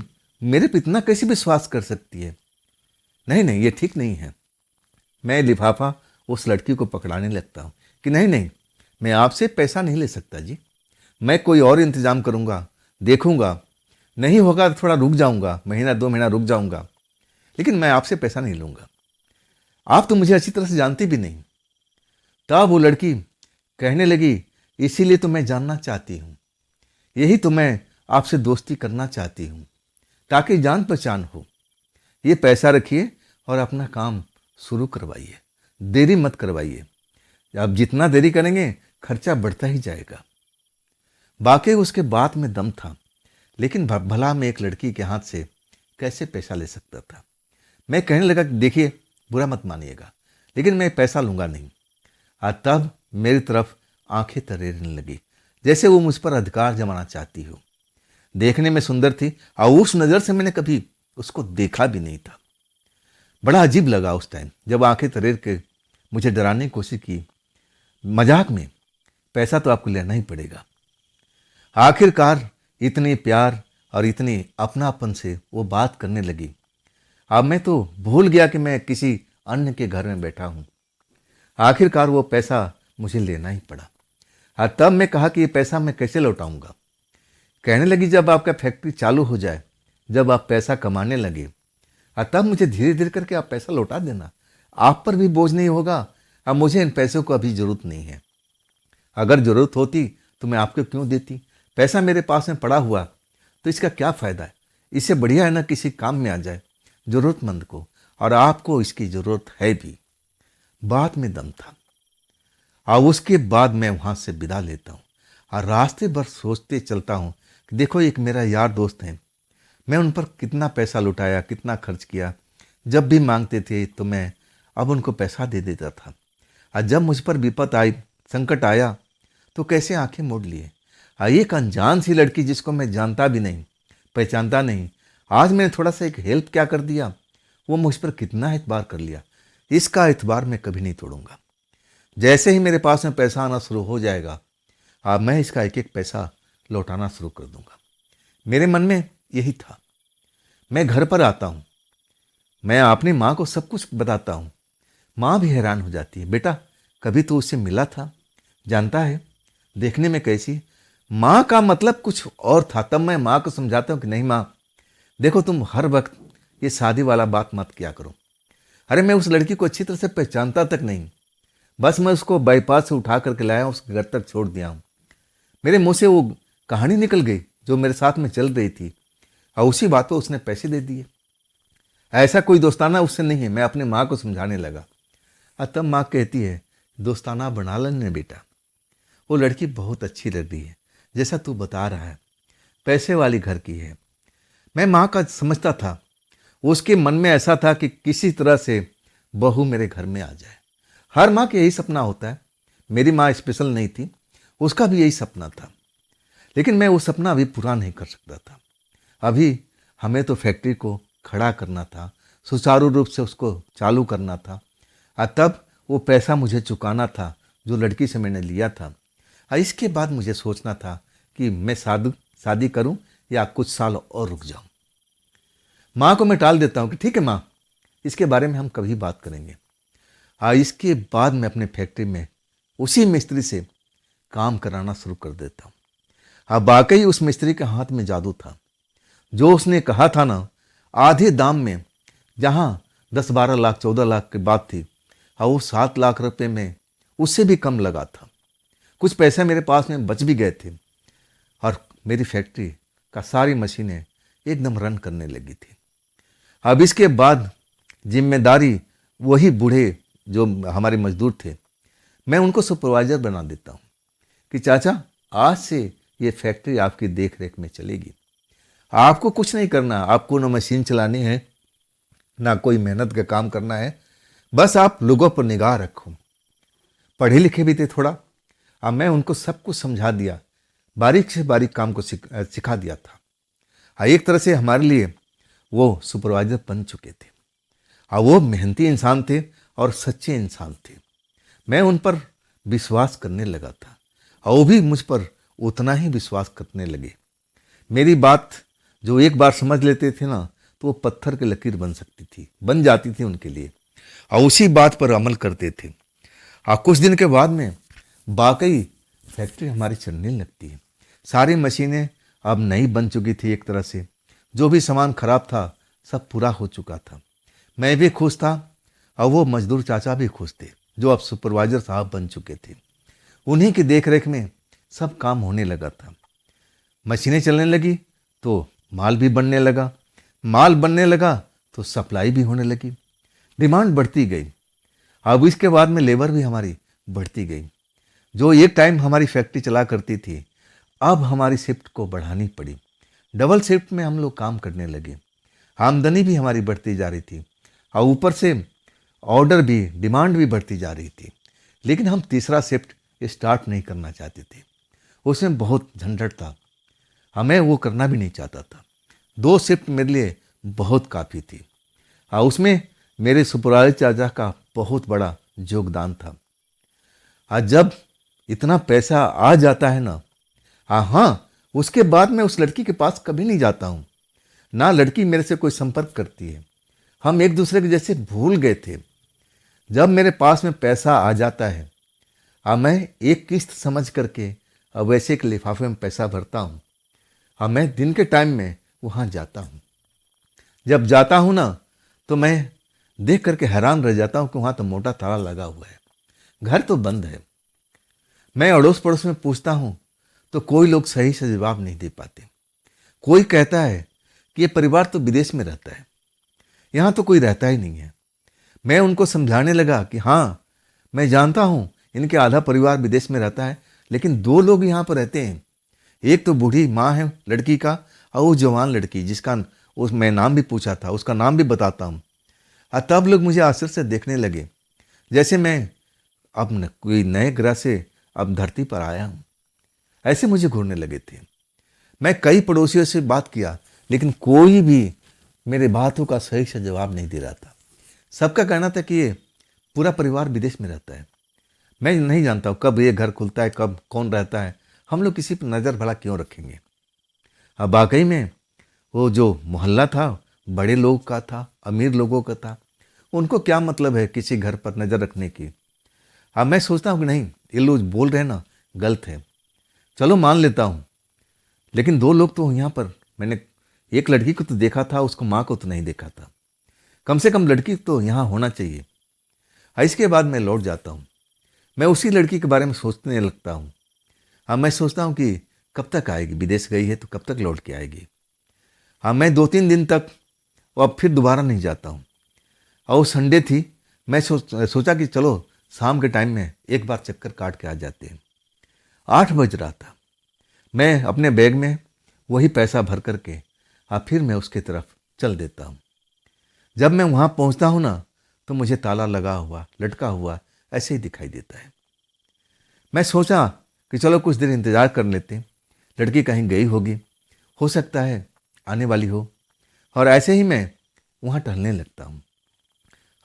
मेरे पे इतना कैसे विश्वास कर सकती है? नहीं नहीं, ये ठीक नहीं है। मैं लिफाफा उस लड़की को पकड़ाने लगता हूं कि नहीं नहीं, मैं आपसे पैसा नहीं ले सकता जी, मैं कोई और इंतजाम करूंगा, देखूंगा, नहीं होगा तो थोड़ा रुक जाऊंगा, महीना 2 महीना रुक जाऊंगा, लेकिन मैं आपसे पैसा नहीं लूंगा। आप तो मुझे अच्छी तरह से जानती भी नहीं। तब वो लड़की कहने लगी, इसीलिए तो मैं जानना चाहती हूँ, यही तो मैं आपसे दोस्ती करना चाहती हूँ, ताकि जान पहचान हो। ये पैसा रखिए और अपना काम शुरू करवाइए, देरी मत करवाइए। अब जितना देरी करेंगे खर्चा बढ़ता ही जाएगा। बाकी उसके बात में दम था, लेकिन भला मैं एक लड़की के हाथ से कैसे पैसा ले सकता था? मैं कहने लगा कि देखिए, बुरा मत मानिएगा, लेकिन मैं पैसा लूंगा नहीं। तब मेरी तरफ आंखें तरेरने लगी, जैसे वो मुझ पर अधिकार जमाना चाहती हो। देखने में सुंदर थी और उस नज़र से मैंने कभी उसको देखा भी नहीं था। बड़ा अजीब लगा उस टाइम जब आंखें तरेर के मुझे डराने की कोशिश की, मजाक में, पैसा तो आपको लेना ही पड़ेगा। आखिरकार इतने प्यार और इतने अपनापन से वो बात करने लगी। अब मैं तो भूल गया कि मैं किसी अन्य के घर में बैठा हूँ। आखिरकार वो पैसा मुझे लेना ही पड़ा। तब मैं कहा कि ये पैसा मैं कैसे लौटाऊंगा? कहने लगी, जब आपका फैक्ट्री चालू हो जाए, जब आप पैसा कमाने लगे, तब मुझे धीरे धीरे करके आप पैसा लौटा देना। आप पर भी बोझ नहीं होगा, अब मुझे इन पैसों को अभी ज़रूरत नहीं है। अगर ज़रूरत होती तो मैं आपको क्यों देती? पैसा मेरे पास में पड़ा हुआ तो इसका क्या फ़ायदा है? इससे बढ़िया है ना किसी काम में आ जाए ज़रूरतमंद को, और आपको इसकी ज़रूरत है भी। बात में दम था। और उसके बाद मैं वहाँ से विदा लेता हूँ और रास्ते भर सोचते चलता हूँ कि देखो, एक मेरा यार दोस्त है, मैं उन पर कितना पैसा लुटाया, कितना खर्च किया। जब भी मांगते थे तो मैं अब उनको पैसा दे देता था। और जब मुझ पर विपत आई, संकट आया, तो कैसे आंखें मोड़ लिए। एक अनजान सी लड़की जिसको मैं जानता भी नहीं, पहचानता नहीं, आज मैंने थोड़ा सा एक हेल्प क्या कर दिया, वो मुझ पर कितना एतबार कर लिया। इसका एतबार मैं कभी नहीं तोड़ूंगा। जैसे ही मेरे पास में पैसा आना शुरू हो जाएगा, अब मैं इसका एक एक पैसा लौटाना शुरू कर दूंगा। मेरे मन में यही था। मैं घर पर आता हूँ, मैं अपनी माँ को सब कुछ बताता हूँ। माँ भी हैरान हो जाती है, बेटा कभी तो उससे मिला था, जानता है देखने में कैसी। माँ का मतलब कुछ और था। तब मैं माँ को समझाता हूँ कि नहीं माँ, देखो तुम हर वक्त ये शादी वाला बात मत किया करो। अरे मैं उस लड़की को अच्छी तरह से पहचानता तक नहीं, बस मैं उसको बाईपास से उठा करके लाया, उसके घर तक छोड़ दिया हूँ। मेरे मुंह से वो कहानी निकल गई जो मेरे साथ में चल रही थी, और उसी बात पर उसने पैसे दे दिए। ऐसा कोई दोस्ताना उससे नहीं है, मैं अपने माँ को समझाने लगा। और तब माँ कहती है, दोस्ताना बना लेने बेटा, वो लड़की बहुत अच्छी लग रही है, जैसा तू बता रहा है, पैसे वाली घर की है। मैं माँ का समझता था, उसके मन में ऐसा था कि किसी तरह से बहू मेरे घर में आ जाए। हर माँ का यही सपना होता है। मेरी माँ स्पेशल नहीं थी, उसका भी यही सपना था। लेकिन मैं वो सपना अभी पूरा नहीं कर सकता था। अभी हमें तो फैक्ट्री को खड़ा करना था, सुचारू रूप से उसको चालू करना था, और तब वो पैसा मुझे चुकाना था जो लड़की से मैंने लिया था। और इसके बाद मुझे सोचना था कि मैं शादी करूं या कुछ साल और रुक जाऊं। माँ को मैं टाल देता हूं कि ठीक है माँ, इसके बारे में हम कभी बात करेंगे। इसके बाद मैं अपने फैक्ट्री में उसी मिस्त्री से काम कराना शुरू कर देता हूँ। वाकई उस मिस्त्री के हाथ में जादू था। जो उसने कहा था ना, आधे दाम में जहाँ 10-12 लाख 14 लाख की बात थी, वो 7 लाख रुपए में उससे भी कम लगा था। कुछ पैसे मेरे पास में बच भी गए थे, और मेरी फैक्ट्री का सारी मशीनें एकदम रन करने लगी थी। अब इसके बाद जिम्मेदारी वही बूढ़े जो हमारे मजदूर थे, मैं उनको सुपरवाइजर बना देता हूँ कि चाचा आज से ये फैक्ट्री आपकी देख रेख में चलेगी। आपको कुछ नहीं करना, आपको ना मशीन चलानी है, ना कोई मेहनत का काम करना है, बस आप लोगों पर निगाह रखो। पढ़े लिखे भी थे थोड़ा। अब मैं उनको सब कुछ समझा दिया, बारीक से बारीक काम को सिखा दिया था। एक तरह से हमारे लिए वो सुपरवाइजर बन चुके थे। वो मेहनती इंसान थे और सच्चे इंसान थे। मैं उन पर विश्वास करने लगा था, और वो भी मुझ पर उतना ही विश्वास करने लगे। मेरी बात जो एक बार समझ लेते थे ना, तो वो पत्थर की लकीर बन जाती थी उनके लिए, और उसी बात पर अमल करते थे। कुछ दिन के बाद में वाकई फैक्ट्री हमारी चलने लगती है। सारी मशीनें अब नई बन चुकी थी एक तरह से। जो भी सामान खराब था सब पूरा हो चुका था। मैं भी खुश था, और वो मजदूर चाचा भी खुश थे जो अब सुपरवाइजर साहब बन चुके थे। उन्हीं की देख रेख में सब काम होने लगा था। मशीनें चलने लगी तो माल भी बनने लगा, माल बनने लगा तो सप्लाई भी होने लगी, डिमांड बढ़ती गई। अब इसके बाद में लेबर भी हमारी बढ़ती गई। जो एक टाइम हमारी फैक्ट्री चला करती थी, अब हमारी शिफ्ट को बढ़ानी पड़ी। डबल शिफ्ट में हम लोग काम करने लगे। आमदनी भी हमारी बढ़ती जा रही थी, और ऊपर से ऑर्डर भी, डिमांड भी बढ़ती जा रही थी। लेकिन हम तीसरा शिफ्ट स्टार्ट नहीं करना चाहते थे, उसमें बहुत झंझट था, हमें वो करना भी नहीं चाहता था। 2 शिफ्ट मेरे लिए बहुत काफ़ी थी, और उसमें मेरे सुपरवाइजर चाचा का बहुत बड़ा योगदान था। आज जब इतना पैसा आ जाता है ना, हाँ, उसके बाद मैं उस लड़की के पास कभी नहीं जाता हूँ, ना लड़की मेरे से कोई संपर्क करती है। हम एक दूसरे के जैसे भूल गए थे। जब मेरे पास में पैसा आ जाता है, मैं एक किस्त समझ करके वैसे एक लिफाफे में पैसा भरता हूँ, मैं दिन के टाइम में वहाँ जाता हूँ। जब जाता हूँ ना, तो मैं देख करके हैरान रह जाता हूँ कि वहाँ तो मोटा ताला लगा हुआ है, घर तो बंद है। मैं अड़ोस पड़ोस में पूछता हूँ तो कोई लोग सही से जवाब नहीं दे पाते। कोई कहता है कि ये परिवार तो विदेश में रहता है, यहाँ तो कोई रहता ही नहीं है। मैं उनको समझाने लगा कि हाँ, मैं जानता हूँ इनके आधा परिवार विदेश में रहता है, लेकिन 2 लोग यहाँ पर रहते हैं। एक तो बूढ़ी माँ है लड़की का, और वो जवान लड़की जिसका उस मैं नाम भी पूछा था, उसका नाम भी बताता हूँ। तब लोग मुझे आश्चर्य से देखने लगे, जैसे मैं अब कोई नए ग्रह से अब धरती पर आया हूँ। ऐसे मुझे घूरने लगे थे। मैं कई पड़ोसियों से बात किया, लेकिन कोई भी मेरे बातों का सही से जवाब नहीं दे रहा था। सबका कहना था कि ये पूरा परिवार विदेश में रहता है। मैं नहीं जानता हूँ कब ये घर खुलता है, कब कौन रहता है। हम लोग किसी पर नज़र भला क्यों रखेंगे। अब वाकई में वो जो मोहल्ला था बड़े लोग का था, अमीर लोगों का था। उनको क्या मतलब है किसी घर पर नज़र रखने की। अब मैं सोचता हूँ कि नहीं, ये लोग बोल रहे हैं ना, गलत है। चलो मान लेता हूँ, लेकिन दो लोग तो यहाँ पर, मैंने एक लड़की को तो देखा था, उसको माँ को तो नहीं देखा था। कम से कम लड़की तो यहाँ होना चाहिए। इसके बाद मैं लौट जाता हूँ। मैं उसी लड़की के बारे में सोचने लगता हूँ। हाँ, मैं सोचता हूँ कि कब तक आएगी, विदेश गई है तो कब तक लौट के आएगी। हाँ, मैं 2-3 दिन तक अब फिर दोबारा नहीं जाता हूँ। और संडे थी, मैं सोचा कि चलो शाम के टाइम में एक बार चक्कर काट के आ जाते हैं। 8 बज रहा था। मैं अपने बैग में वही पैसा भर करके फिर मैं उसकी तरफ चल देता हूँ। जब मैं वहाँ पहुँचता हूँ ना, तो मुझे ताला लगा हुआ, लटका हुआ ऐसे ही दिखाई देता है। मैं सोचा कि चलो कुछ देर इंतज़ार कर लेते हैं, लड़की कहीं गई होगी, हो सकता है आने वाली हो। और ऐसे ही मैं वहाँ टहलने लगता हूँ।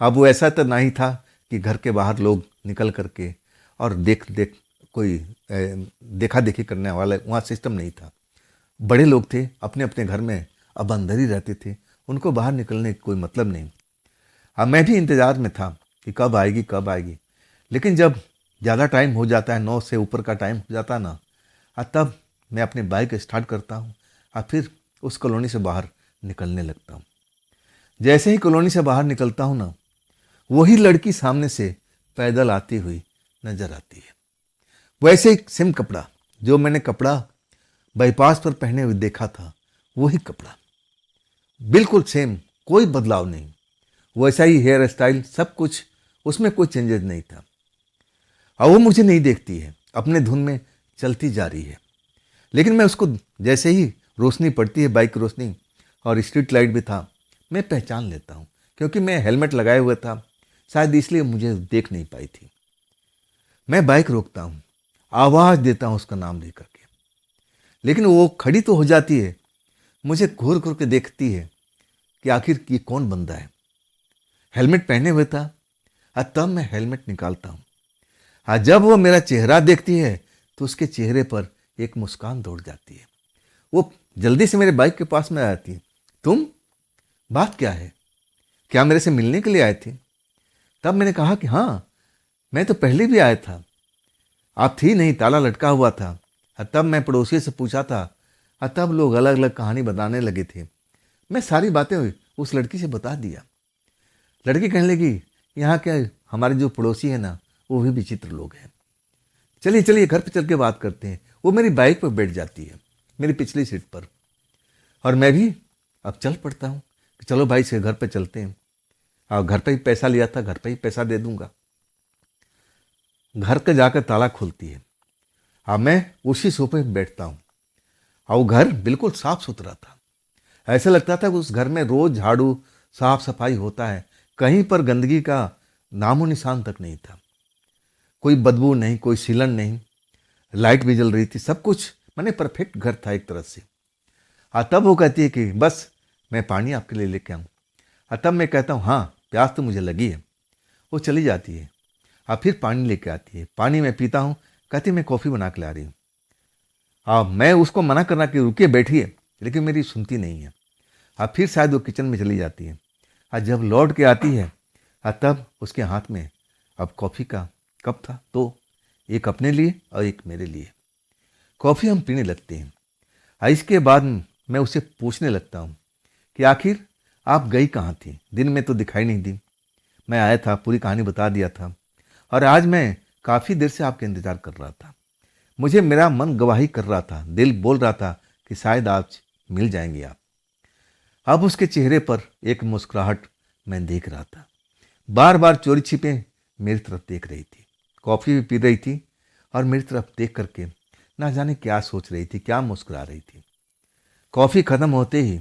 अब वो ऐसा तो नहीं था कि घर के बाहर लोग निकल करके और कोई देखा देखी करने वाला वहाँ सिस्टम नहीं था। बड़े लोग थे, अपने अपने घर में अब अंदर ही रहते थे, उनको बाहर निकलने का कोई मतलब नहीं। अब मैं भी इंतज़ार में था कि कब आएगी कब आएगी। लेकिन जब ज़्यादा टाइम हो जाता है, 9 से ऊपर का टाइम हो जाता है ना, तब मैं अपनी बाइक स्टार्ट करता हूँ और फिर उस कॉलोनी से बाहर निकलने लगता हूँ। जैसे ही कॉलोनी से बाहर निकलता हूँ ना, वही लड़की सामने से पैदल आती हुई नजर आती है। वैसे ही सेम कपड़ा, जो मैंने कपड़ा बाईपास पर पहने हुए देखा था, वही कपड़ा बिल्कुल सेम, कोई बदलाव नहीं। वैसा ही हेयर स्टाइल, सब कुछ, उसमें कोई चेंजेस नहीं था। और वो मुझे नहीं देखती है, अपने धुन में चलती जा रही है। लेकिन मैं उसको जैसे ही रोशनी पड़ती है, बाइक रोशनी और स्ट्रीट लाइट भी था, मैं पहचान लेता हूँ। क्योंकि मैं हेलमेट लगाए हुए था, शायद इसलिए मुझे देख नहीं पाई थी। मैं बाइक रोकता हूँ, आवाज़ देता हूँ उसका नाम लेकर के, लेकिन वो खड़ी तो हो जाती है, मुझे घूर घूर के देखती है कि आखिर ये कौन बंदा है। हेलमेट पहने हुए था, तब मैं हेलमेट निकालता हूँ। जब वो मेरा चेहरा देखती है तो उसके चेहरे पर एक मुस्कान दौड़ जाती है। वो जल्दी से मेरे बाइक के पास में आ जाती है। तुम, बात क्या है, क्या मेरे से मिलने के लिए आए थे? तब मैंने कहा कि हाँ, मैं तो पहले भी आया था, आप थी नहीं, ताला लटका हुआ था। तब मैं पड़ोसी से पूछा था, तब लोग अलग अलग कहानी बताने लगे थे। मैं सारी बातें उस लड़की से बता दिया। लड़की कहने लगी, यहाँ क्या, हमारे जो पड़ोसी है ना, वो भी विचित्र लोग हैं। चलिए चलिए घर पे चल के बात करते हैं। वो मेरी बाइक पर बैठ जाती है, मेरी पिछली सीट पर, और मैं भी अब चल पड़ता हूँ कि चलो भाई से घर पे चलते हैं। और घर पे ही पैसा लिया था, घर पे ही पैसा दे दूंगा। घर के जाकर ताला खोलती है। अब मैं उसी सोफे पे बैठता हूँ। और वो घर बिल्कुल साफ सुथरा था। ऐसा लगता था कि उस घर में रोज झाड़ू साफ सफाई होता है, कहीं पर गंदगी का नामो निशान तक नहीं था। कोई बदबू नहीं, कोई सीलन नहीं, लाइट भी जल रही थी, सब कुछ माने परफेक्ट घर था एक तरह से। तब वो कहती है कि बस मैं पानी आपके लिए लेके आऊँ। तब मैं कहता हूँ हाँ, प्यास तो मुझे लगी है। वो चली जाती है, फिर पानी लेके आती है, पानी मैं पीता हूँ। कहती मैं कॉफ़ी बना के ला रही हूँ। मैं उसको मना करना कि रुकिए बैठिए, लेकिन मेरी सुनती नहीं है। फिर शायद वो किचन में चली जाती है। जब लौट के आती है, तब उसके हाथ में अब कॉफ़ी का कप था, तो एक अपने लिए और एक मेरे लिए। कॉफ़ी हम पीने लगते हैं। इसके बाद मैं उसे पूछने लगता हूँ कि आखिर आप गई कहाँ थी, दिन में तो दिखाई नहीं दी। मैं आया था, पूरी कहानी बता दिया था, और आज मैं काफ़ी देर से आपका इंतज़ार कर रहा था। मुझे मेरा मन गवाही कर रहा था, दिल बोल रहा था कि शायद आज मिल जाएंगे आप। अब उसके चेहरे पर एक मुस्कुराहट मैं देख रहा था। बार बार चोरी छिपे मेरी तरफ देख रही थी, कॉफ़ी भी पी रही थी, और मेरी तरफ देख करके ना जाने क्या सोच रही थी, क्या मुस्कुरा रही थी। कॉफ़ी ख़त्म होते ही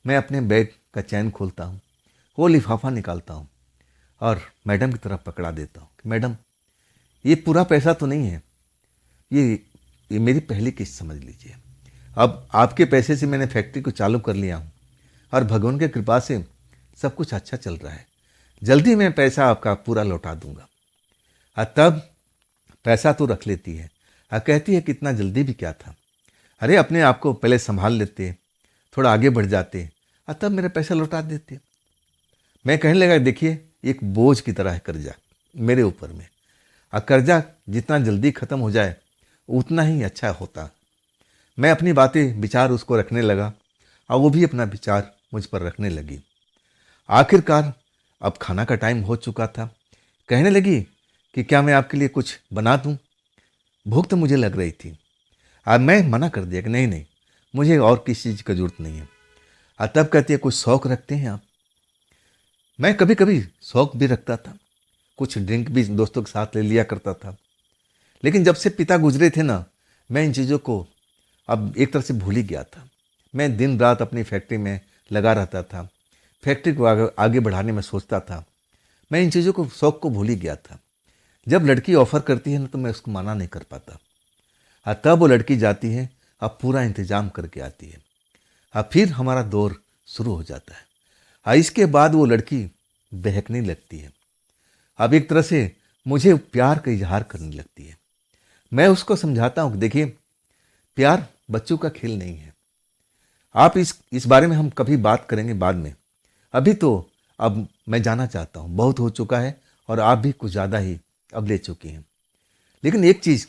मैं अपने बैग का चैन खोलता हूँ, वो लिफाफा निकालता हूँ और मैडम की तरफ पकड़ा देता हूँ कि मैडम, ये पूरा पैसा तो नहीं है, ये ये मेरी पहली किस्त समझ लीजिए। अब आपके पैसे से मैंने फैक्ट्री को चालू कर लिया हूँ और भगवान की कृपा से सब कुछ अच्छा चल रहा है। जल्दी मैं पैसा आपका पूरा लौटा दूंगा। तब पैसा तो रख लेती है और कहती है कि इतना जल्दी भी क्या था, अरे अपने आप को पहले संभाल लेते, थोड़ा आगे बढ़ जाते और तब मेरा पैसा लौटा देते। मैं कहने लगा, देखिए एक बोझ की तरह है कर्जा मेरे ऊपर में, और कर्जा जितना जल्दी ख़त्म हो जाए उतना ही अच्छा होता। मैं अपनी बातें विचार उसको रखने लगा और वो भी अपना विचार मुझ पर रखने लगी। आखिरकार अब खाना का टाइम हो चुका था। कहने लगी कि क्या मैं आपके लिए कुछ बना दूं? भूख तो मुझे लग रही थी। अब मैं मना कर दिया कि नहीं नहीं, मुझे और किसी चीज़ की ज़रूरत नहीं है। और तब कहती है, कुछ शौक़ रखते हैं आप? मैं कभी कभी शौक़ भी रखता था, कुछ ड्रिंक भी दोस्तों के साथ ले लिया करता था। लेकिन जब से पिता गुजरे थे ना, मैं इन चीज़ों को अब एक तरह से भूल ही गया था। मैं दिन रात अपनी फैक्ट्री में लगा रहता था, फैक्ट्री को आगे बढ़ाने में सोचता था। मैं इन चीज़ों को, शौक़ को भूल ही गया था। जब लड़की ऑफ़र करती है ना तो मैं उसको मना नहीं कर पाता। तब वो लड़की जाती है, अब पूरा इंतज़ाम करके आती है। अब फिर हमारा दौर शुरू हो जाता है। इसके बाद वो लड़की बहकने लगती है। अब एक तरह से मुझे प्यार का इजहार करने लगती है। मैं उसको समझाता हूँ कि देखिए, प्यार बच्चों का खेल नहीं है। आप इस बारे में हम कभी बात करेंगे बाद में। अभी तो अब मैं जाना चाहता हूँ, बहुत हो चुका है और आप भी कुछ ज़्यादा ही अब ले चुकी हैं। लेकिन एक चीज़,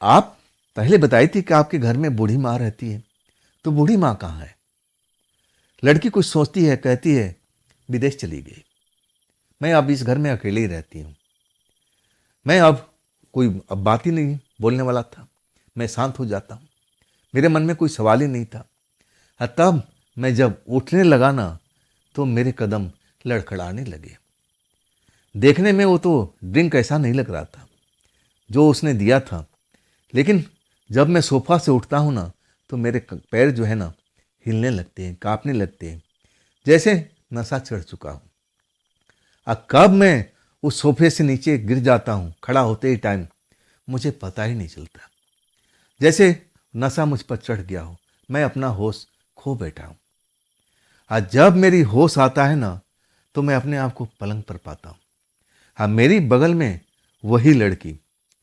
आप पहले बताई थी कि आपके घर में बूढ़ी माँ रहती है, तो बूढ़ी माँ कहाँ है? लड़की कुछ सोचती है, कहती है विदेश चली गई। मैं अब इस घर में अकेले ही रहती हूँ। मैं अब अब बात ही नहीं बोलने वाला था। मैं शांत हो जाता हूँ, मेरे मन में कोई सवाल ही नहीं था। तब मैं जब उठने लगा ना तो मेरे कदम लड़खड़ाने लगे। देखने में वो तो ड्रिंक ऐसा नहीं लग रहा था जो उसने दिया था, लेकिन जब मैं सोफा से उठता हूँ ना तो मेरे पैर जो है ना हिलने लगते हैं, कांपने लगते हैं, जैसे नशा चढ़ चुका हूँ। कब मैं उस सोफे से नीचे गिर जाता हूँ खड़ा होते ही टाइम, मुझे पता ही नहीं चलता। जैसे नशा मुझ पर चढ़ गया हो, मैं अपना होश खो बैठा हूँ। आज जब मेरी होश आता है ना तो मैं अपने आप को पलंग पर पाता हूँ। हाँ, मेरी बगल में वही लड़की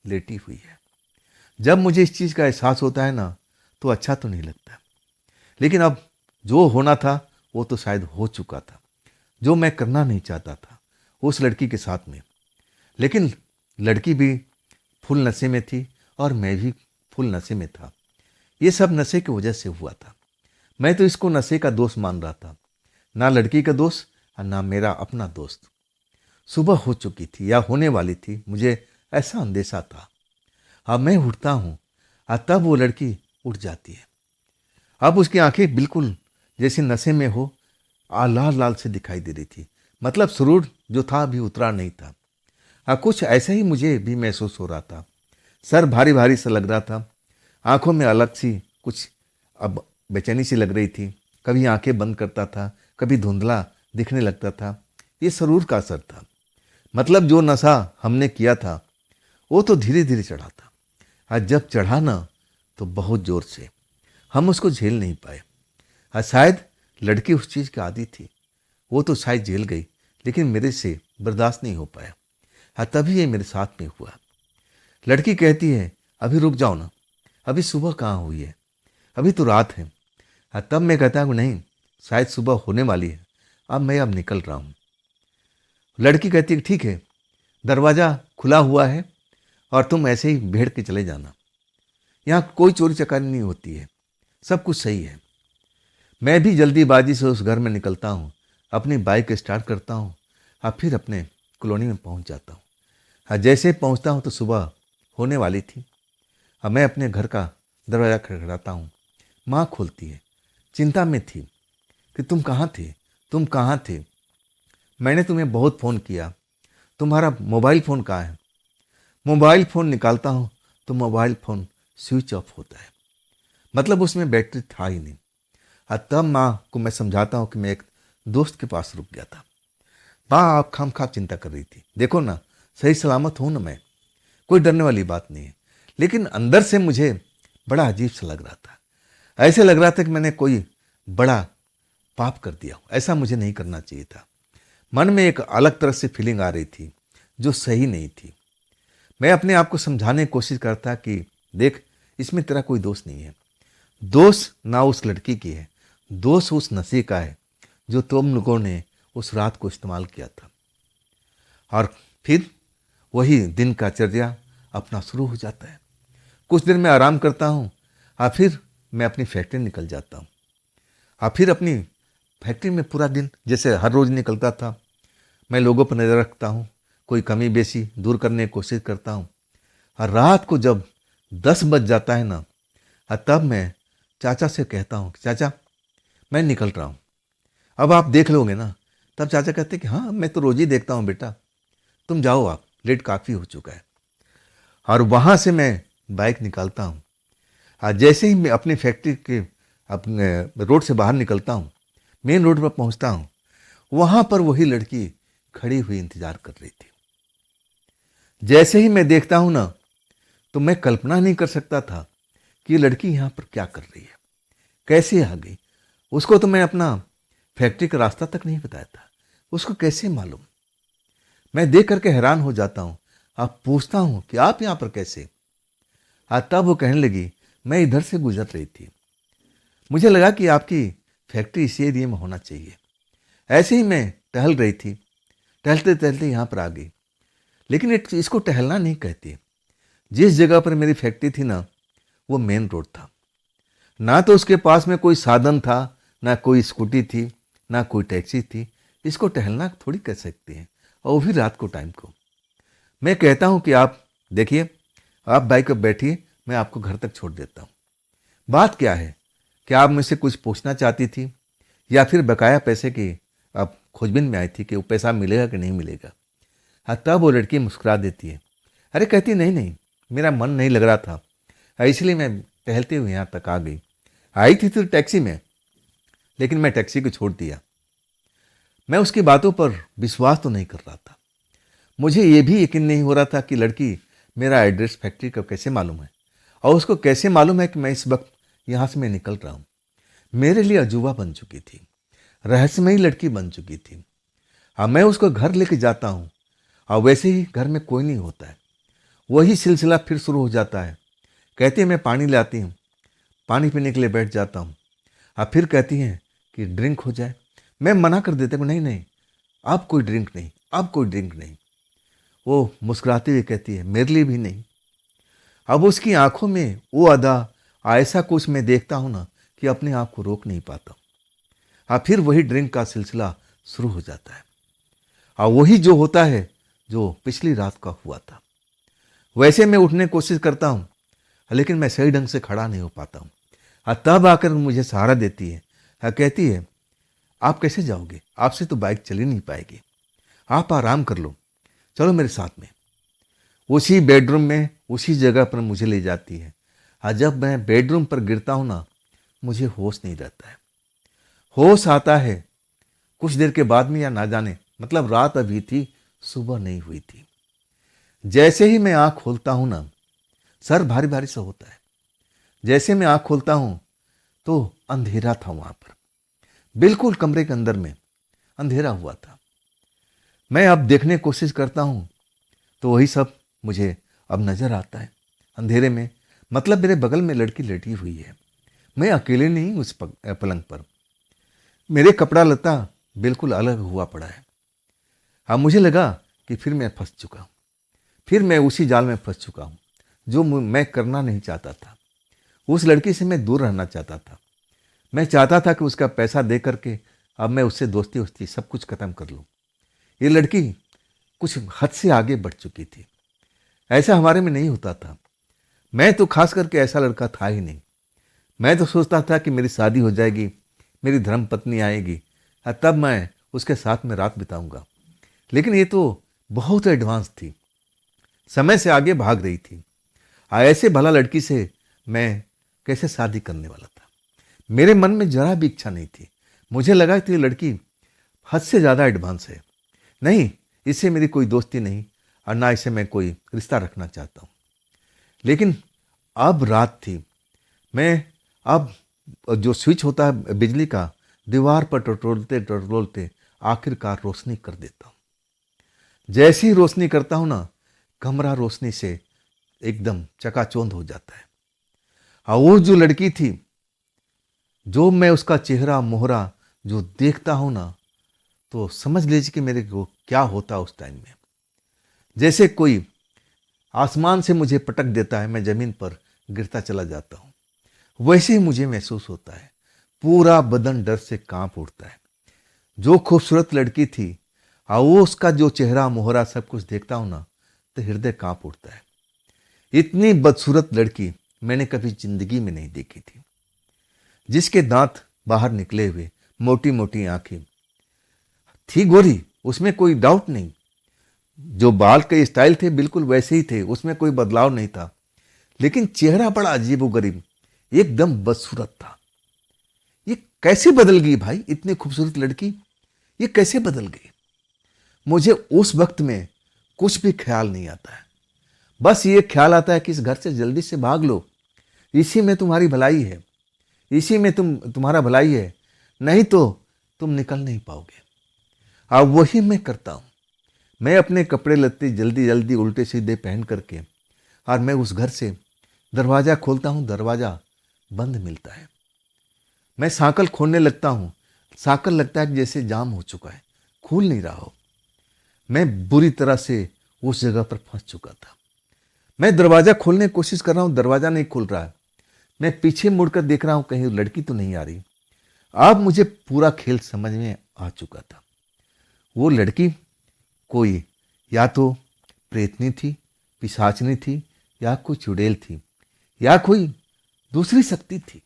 लेटी हुई है। जब मुझे इस चीज़ का एहसास होता है ना तो अच्छा तो नहीं लगता, लेकिन अब जो होना था वो तो शायद हो चुका था, जो मैं करना नहीं चाहता था उस लड़की के साथ में। लेकिन लड़की भी फुल नशे में थी और मैं भी फुल नशे में था। ये सब नशे की वजह से हुआ था। मैं तो इसको नशे का दोष मान रहा था, ना लड़की का दोष और ना मेरा अपना दोस्त। सुबह हो चुकी थी या होने वाली थी, मुझे ऐसा अंदेशा था। अब मैं उठता हूँ और तब वो लड़की उठ जाती है। अब उसकी आंखें बिल्कुल जैसे नशे में हो, लाल लाल से दिखाई दे रही थी। मतलब सुरूर जो था अभी उतरा नहीं था। कुछ ऐसा ही मुझे भी महसूस हो रहा था। सर भारी भारी सा लग रहा था, आंखों में अलग सी कुछ अब बेचैनी सी लग रही थी। कभी आंखें बंद करता था, कभी धुंधला दिखने लगता था। ये सरूर का असर था। मतलब जो नशा हमने किया था वो तो धीरे धीरे चढ़ा था, आज जब चढ़ा ना तो बहुत ज़ोर से। हम उसको झेल नहीं पाए। शायद लड़की उस चीज़ की आदी थी, वो तो शायद झेल गई, लेकिन मेरे से बर्दाश्त नहीं हो पाया। तभी ये मेरे साथ में हुआ। लड़की कहती है, अभी रुक जाओ ना, अभी सुबह कहाँ हुई है, अभी तो रात है। तब मैं कहता हूँ नहीं, शायद सुबह होने वाली है, अब मैं अब निकल रहा हूँ। लड़की कहती है ठीक है, दरवाज़ा खुला हुआ है और तुम ऐसे ही भेड़ के चले जाना, यहाँ कोई चोरी चकारी नहीं होती है, सब कुछ सही है। मैं भी जल्दीबाजी से उस घर में निकलता हूँ, अपनी बाइक स्टार्ट करता हूँ और फिर अपने कॉलोनी में पहुँच जाता हूँ। जैसे पहुँचता हूँ तो सुबह होने वाली थी। अब मैं अपने घर का दरवाज़ा खड़खड़ाता हूँ। माँ खोलती है, चिंता में थी कि तुम कहाँ थे, तुम कहाँ थे, मैंने तुम्हें बहुत फ़ोन किया, तुम्हारा मोबाइल फ़ोन कहाँ है। मोबाइल फ़ोन निकालता हूँ तो मोबाइल फ़ोन स्विच ऑफ होता है, मतलब उसमें बैटरी था ही नहीं। तब माँ को मैं समझाता हूँ कि मैं एक दोस्त के पास रुक गया था। माँ आप खाम चिंता कर रही थी, देखो ना सही सलामत हूँ ना मैं, कोई डरने वाली बात नहीं है। लेकिन अंदर से मुझे बड़ा अजीब सा लग रहा था, ऐसे लग रहा था कि मैंने कोई बड़ा पाप कर दिया हो, ऐसा मुझे नहीं करना चाहिए था। मन में एक अलग तरह से फीलिंग आ रही थी जो सही नहीं थी। मैं अपने आप को समझाने की कोशिश करता कि देख, इसमें तेरा कोई दोष नहीं है, दोष ना उस लड़की की है, दोष उस नशे का है जो तुम लोगों ने उस रात को इस्तेमाल किया था। और फिर वही दिन का चर्या अपना शुरू हो जाता है। कुछ देर मैं आराम करता हूँ और फिर मैं अपनी फैक्ट्री निकल जाता हूँ। और फिर अपनी फैक्ट्री में पूरा दिन जैसे हर रोज़ निकलता था, मैं लोगों पर नज़र रखता हूँ, कोई कमी बेसी दूर करने की कोशिश करता हूँ। और रात को जब 10 बज जाता है ना, तब मैं चाचा से कहता हूँ कि चाचा मैं निकल रहा हूँ, अब आप देख लोगे ना। तब चाचा कहते कि हाँ मैं तो रोज़ ही देखता हूँ बेटा, तुम जाओ, आप लेट काफ़ी हो चुका है। और वहाँ से मैं बाइक निकालता हूँ। और जैसे ही मैं अपनी फैक्ट्री के अपने रोड से बाहर निकलता हूँ, मेन रोड पर पहुँचता हूँ, वहाँ पर वही लड़की खड़ी हुई इंतजार कर रही थी। जैसे ही मैं देखता हूँ ना, तो मैं कल्पना नहीं कर सकता था कि ये लड़की यहाँ पर क्या कर रही है, कैसे आ गई। उसको तो मैं अपना फैक्ट्री का रास्ता तक नहीं बताया था, उसको कैसे मालूम। मैं देख करके हैरान हो जाता हूँ। आप पूछता हूँ कि आप यहाँ पर कैसे। तब वो कहने लगी मैं इधर से गुजर रही थी, मुझे लगा कि आपकी फैक्ट्री इसी एरिया में होना चाहिए। ऐसे ही मैं टहल रही थी, टहलते टहलते यहाँ पर आ गई। लेकिन इसको टहलना नहीं कहती। जिस जगह पर मेरी फैक्ट्री थी ना, वो मेन रोड था। ना तो उसके पास में कोई साधन था, ना कोई स्कूटी थी, ना कोई टैक्सी थी। इसको टहलना थोड़ी कह सकते हैं, और वो भी रात को टाइम को। मैं कहता हूँ कि आप देखिए, आप बाइक पर बैठिए, मैं आपको घर तक छोड़ देता हूँ। बात क्या है, क्या आप मुझसे कुछ पूछना चाहती थी, या फिर बकाया पैसे की आप खोजबीन में आई थी कि वो पैसा मिलेगा कि नहीं मिलेगा। तब वो लड़की मुस्कुरा देती है, अरे कहती नहीं नहीं, मेरा मन नहीं लग रहा था, इसलिए मैं टहलते हुए यहाँ तक आ गई। आई थी तो टैक्सी में, लेकिन मैं टैक्सी को छोड़ दिया। मैं उसकी बातों पर विश्वास तो नहीं कर रहा था। मुझे ये भी यकीन नहीं हो रहा था कि लड़की मेरा एड्रेस फैक्ट्री का कैसे मालूम है, और उसको कैसे मालूम है कि मैं इस वक्त यहाँ से मैं निकल रहा हूँ। मेरे लिए अजूबा बन चुकी थी, रहस्यमयी लड़की बन चुकी थी। हाँ, मैं उसको घर लेके जाता हूँ, और वैसे ही घर में कोई नहीं होता है। वही सिलसिला फिर शुरू हो जाता है। कहती है मैं पानी लाती हूँ, पानी पीने के लिए बैठ जाता हूँ। फिर कहती हैं कि ड्रिंक हो जाए। मैं मना कर देता हूँ, नहीं नहीं, अब कोई ड्रिंक नहीं, अब कोई ड्रिंक नहीं। वो मुस्कुराती हुई कहती है मेरे लिए भी नहीं। अब उसकी आंखों में वो अदा, ऐसा कुछ मैं देखता हूँ ना कि अपने आप को रोक नहीं पाता। फिर वही ड्रिंक का सिलसिला शुरू हो जाता है, और वही जो होता है जो पिछली रात का हुआ था। वैसे मैं उठने की कोशिश करता हूँ, लेकिन मैं सही ढंग से खड़ा नहीं हो पाता हूँ। तब आकर मुझे सहारा देती है। कहती है आप कैसे जाओगे, आपसे तो बाइक चल ही नहीं पाएगी, आप आराम कर लो, चलो मेरे साथ में। उसी बेडरूम में उसी जगह पर मुझे ले जाती है। जब मैं बेडरूम पर गिरता हूँ ना, मुझे होश नहीं रहता है। होश आता है कुछ देर के बाद में, या ना जाने, मतलब रात अभी थी, सुबह नहीं हुई थी। जैसे ही मैं आँख खोलता हूँ ना, सर भारी भारी सा होता है। जैसे मैं आँख खोलता हूँ तो अंधेरा था वहाँ पर, बिल्कुल कमरे के अंदर में अंधेरा हुआ था। मैं अब देखने की कोशिश करता हूँ तो वही सब मुझे अब नजर आता है अंधेरे में। मतलब मेरे बगल में लड़की लेटी हुई है, मैं अकेले नहीं उस पलंग पर। मेरे कपड़ा लता बिल्कुल अलग हुआ पड़ा है। मुझे लगा कि फिर मैं फंस चुका हूँ, फिर मैं उसी जाल में फंस चुका हूँ जो मैं करना नहीं चाहता था। उस लड़की से मैं दूर रहना चाहता था। मैं चाहता था कि उसका पैसा दे करके अब मैं उससे दोस्ती वोस्ती सब कुछ खत्म कर लूँ। ये लड़की कुछ हद से आगे बढ़ चुकी थी। ऐसा हमारे में नहीं होता था। मैं तो खास करके ऐसा लड़का था ही नहीं। मैं तो सोचता था कि मेरी शादी हो जाएगी, मेरी धर्म पत्नी आएगी, तब मैं उसके साथ में रात बिताऊंगा। लेकिन ये तो बहुत एडवांस थी, समय से आगे भाग रही थी। ऐसे भला लड़की से मैं कैसे शादी करने वाला था। मेरे मन में जरा भी इच्छा नहीं थी। मुझे लगा कि ये लड़की हद से ज़्यादा एडवांस है। नहीं, इससे मेरी कोई दोस्ती नहीं और ना इसे मैं कोई रिश्ता रखना चाहता हूँ। लेकिन अब रात थी। मैं अब जो स्विच होता है बिजली का, दीवार पर टटोलते टटोलते आखिरकार रोशनी कर देता हूँ। जैसी ही रोशनी करता हूँ ना, कमरा रोशनी से एकदम चकाचौंध हो जाता है। और वो जो लड़की थी, जो मैं उसका चेहरा मोहरा जो देखता हूँ ना, तो समझ लीजिए कि मेरे को क्या होता उस टाइम में। जैसे कोई आसमान से मुझे पटक देता है, मैं जमीन पर गिरता चला जाता हूँ। वैसे ही मुझे महसूस होता है। पूरा बदन डर से कांप उठता है। जो खूबसूरत लड़की थी और वो उसका जो चेहरा मोहरा सब कुछ देखता हूँ ना, तो हृदय कांप उठता है। इतनी बदसूरत लड़की मैंने कभी जिंदगी में नहीं देखी थी। जिसके दांत बाहर निकले हुए, मोटी मोटी आंखें, थी गोरी, उसमें कोई डाउट नहीं। जो बाल के स्टाइल थे बिल्कुल वैसे ही थे, उसमें कोई बदलाव नहीं था। लेकिन चेहरा बड़ा अजीबोगरीब, एकदम बदसूरत था। ये कैसे बदल गई भाई, इतनी खूबसूरत लड़की ये कैसे बदल गई? मुझे उस वक्त में कुछ भी ख्याल नहीं आता है। बस ये ख्याल आता है कि इस घर से जल्दी से भाग लो, इसी में तुम्हारी भलाई है, इसी में तुम्हारा भलाई है, नहीं तो तुम निकल नहीं पाओगे। अब वही मैं करता हूँ। मैं अपने कपड़े लत्ते जल्दी जल्दी उल्टे सीधे पहन करके और मैं उस घर से दरवाज़ा खोलता हूँ, दरवाज़ा बंद मिलता है। मैं सांकल खोलने लगता हूँ, सांकल लगता है कि जैसे जाम हो चुका है, खुल नहीं रहा हो। मैं बुरी तरह से उस जगह पर फंस चुका था। मैं दरवाज़ा खोलने की कोशिश कर रहा हूँ, दरवाज़ा नहीं खुल रहा है। मैं पीछे मुड़कर देख रहा हूँ कहीं लड़की तो नहीं आ रही। अब मुझे पूरा खेल समझ में आ चुका था। वो लड़की कोई या तो प्रेतनी थी, पिशाचनी थी, या कोई चुड़ैल थी, या कोई दूसरी शक्ति थी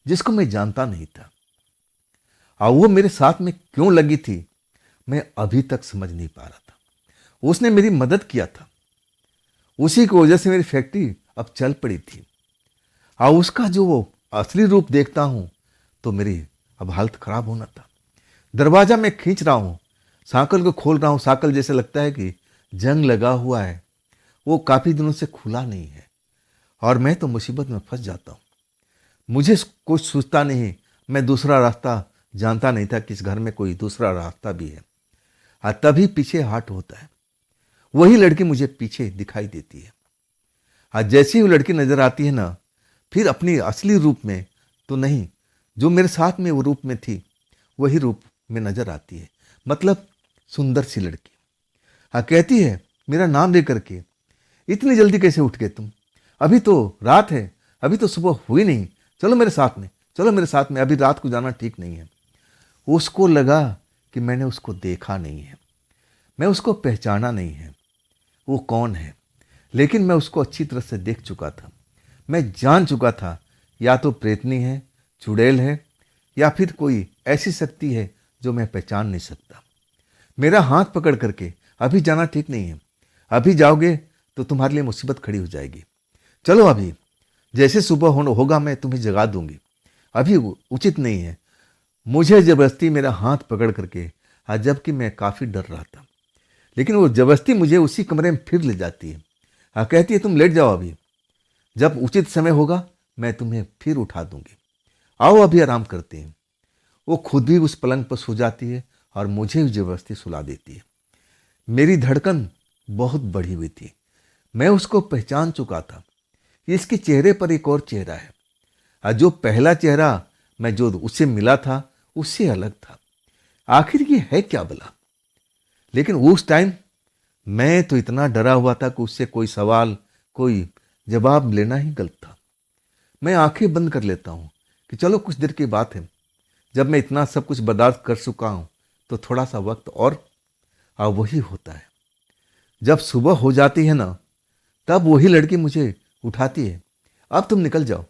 जिसको मैं जानता नहीं था। और वो मेरे साथ में क्यों लगी थी, मैं अभी तक समझ नहीं पा रहा था। उसने मेरी मदद किया था, उसी की वजह से मेरी फैक्ट्री अब चल पड़ी थी। और उसका जो वो असली रूप देखता हूं तो मेरी अब हालत खराब होना था। दरवाजा मैं खींच रहा हूं, सांकल को खोल रहा हूं, सांकल जैसे लगता है कि जंग लगा हुआ है, वो काफी दिनों से खुला नहीं है और मैं तो मुसीबत में फंस जाता हूं। मुझे कुछ सूझता नहीं, मैं दूसरा रास्ता जानता नहीं था कि इस घर में कोई दूसरा रास्ता भी है। और तभी पीछे हाथ होता है, वही लड़की मुझे पीछे दिखाई देती है। और जैसे ही वो लड़की नजर आती है ना, फिर अपनी असली रूप में तो नहीं, जो मेरे साथ में वो रूप में थी वही रूप में नजर आती है। मतलब सुंदर सी लड़की। हाँ, कहती है मेरा नाम ले करके, इतनी जल्दी कैसे उठ गए तुम? अभी तो रात है, अभी तो सुबह हुई नहीं, चलो मेरे साथ में, चलो मेरे साथ में, अभी रात को जाना ठीक नहीं है। उसको लगा कि मैंने उसको देखा नहीं है, मैं उसको पहचाना नहीं है, वो कौन है। लेकिन मैं उसको अच्छी तरह से देख चुका था। मैं जान चुका था या तो प्रेतनी है, चुड़ैल है, या फिर कोई ऐसी शक्ति है जो मैं पहचान नहीं सकता। मेरा हाथ पकड़ करके, अभी जाना ठीक नहीं है, अभी जाओगे तो तुम्हारे लिए मुसीबत खड़ी हो जाएगी, चलो अभी, जैसे सुबह होगा मैं तुम्हें जगा दूंगी, अभी उचित नहीं है। मुझे जबरदस्ती मेरा हाथ पकड़ करके, जबकि मैं काफ़ी डर रहा था, लेकिन वो जबरदस्ती मुझे उसी कमरे में फिर ले जाती है। कहती है तुम लेट जाओ, अभी जब उचित समय होगा मैं तुम्हें फिर उठा दूंगी, आओ अभी आराम करते हैं। वो खुद भी उस पलंग पर सो जाती है और मुझे भी जबरदस्ती सुला देती है। मेरी धड़कन बहुत बढ़ी हुई थी। मैं उसको पहचान चुका था कि इसके चेहरे पर एक और चेहरा है, और जो पहला चेहरा मैं जो उससे मिला था उससे अलग था। आखिर ये है क्या भला? लेकिन उस टाइम मैं तो इतना डरा हुआ था कि उससे कोई सवाल, कोई जवाब लेना ही गलत था। मैं आंखें बंद कर लेता हूँ कि चलो कुछ देर की बात है, जब मैं इतना सब कुछ बर्दाश्त कर चुका हूँ तो थोड़ा सा वक्त और वही होता है। जब सुबह हो जाती है ना, तब वही लड़की मुझे उठाती है, अब तुम निकल जाओ,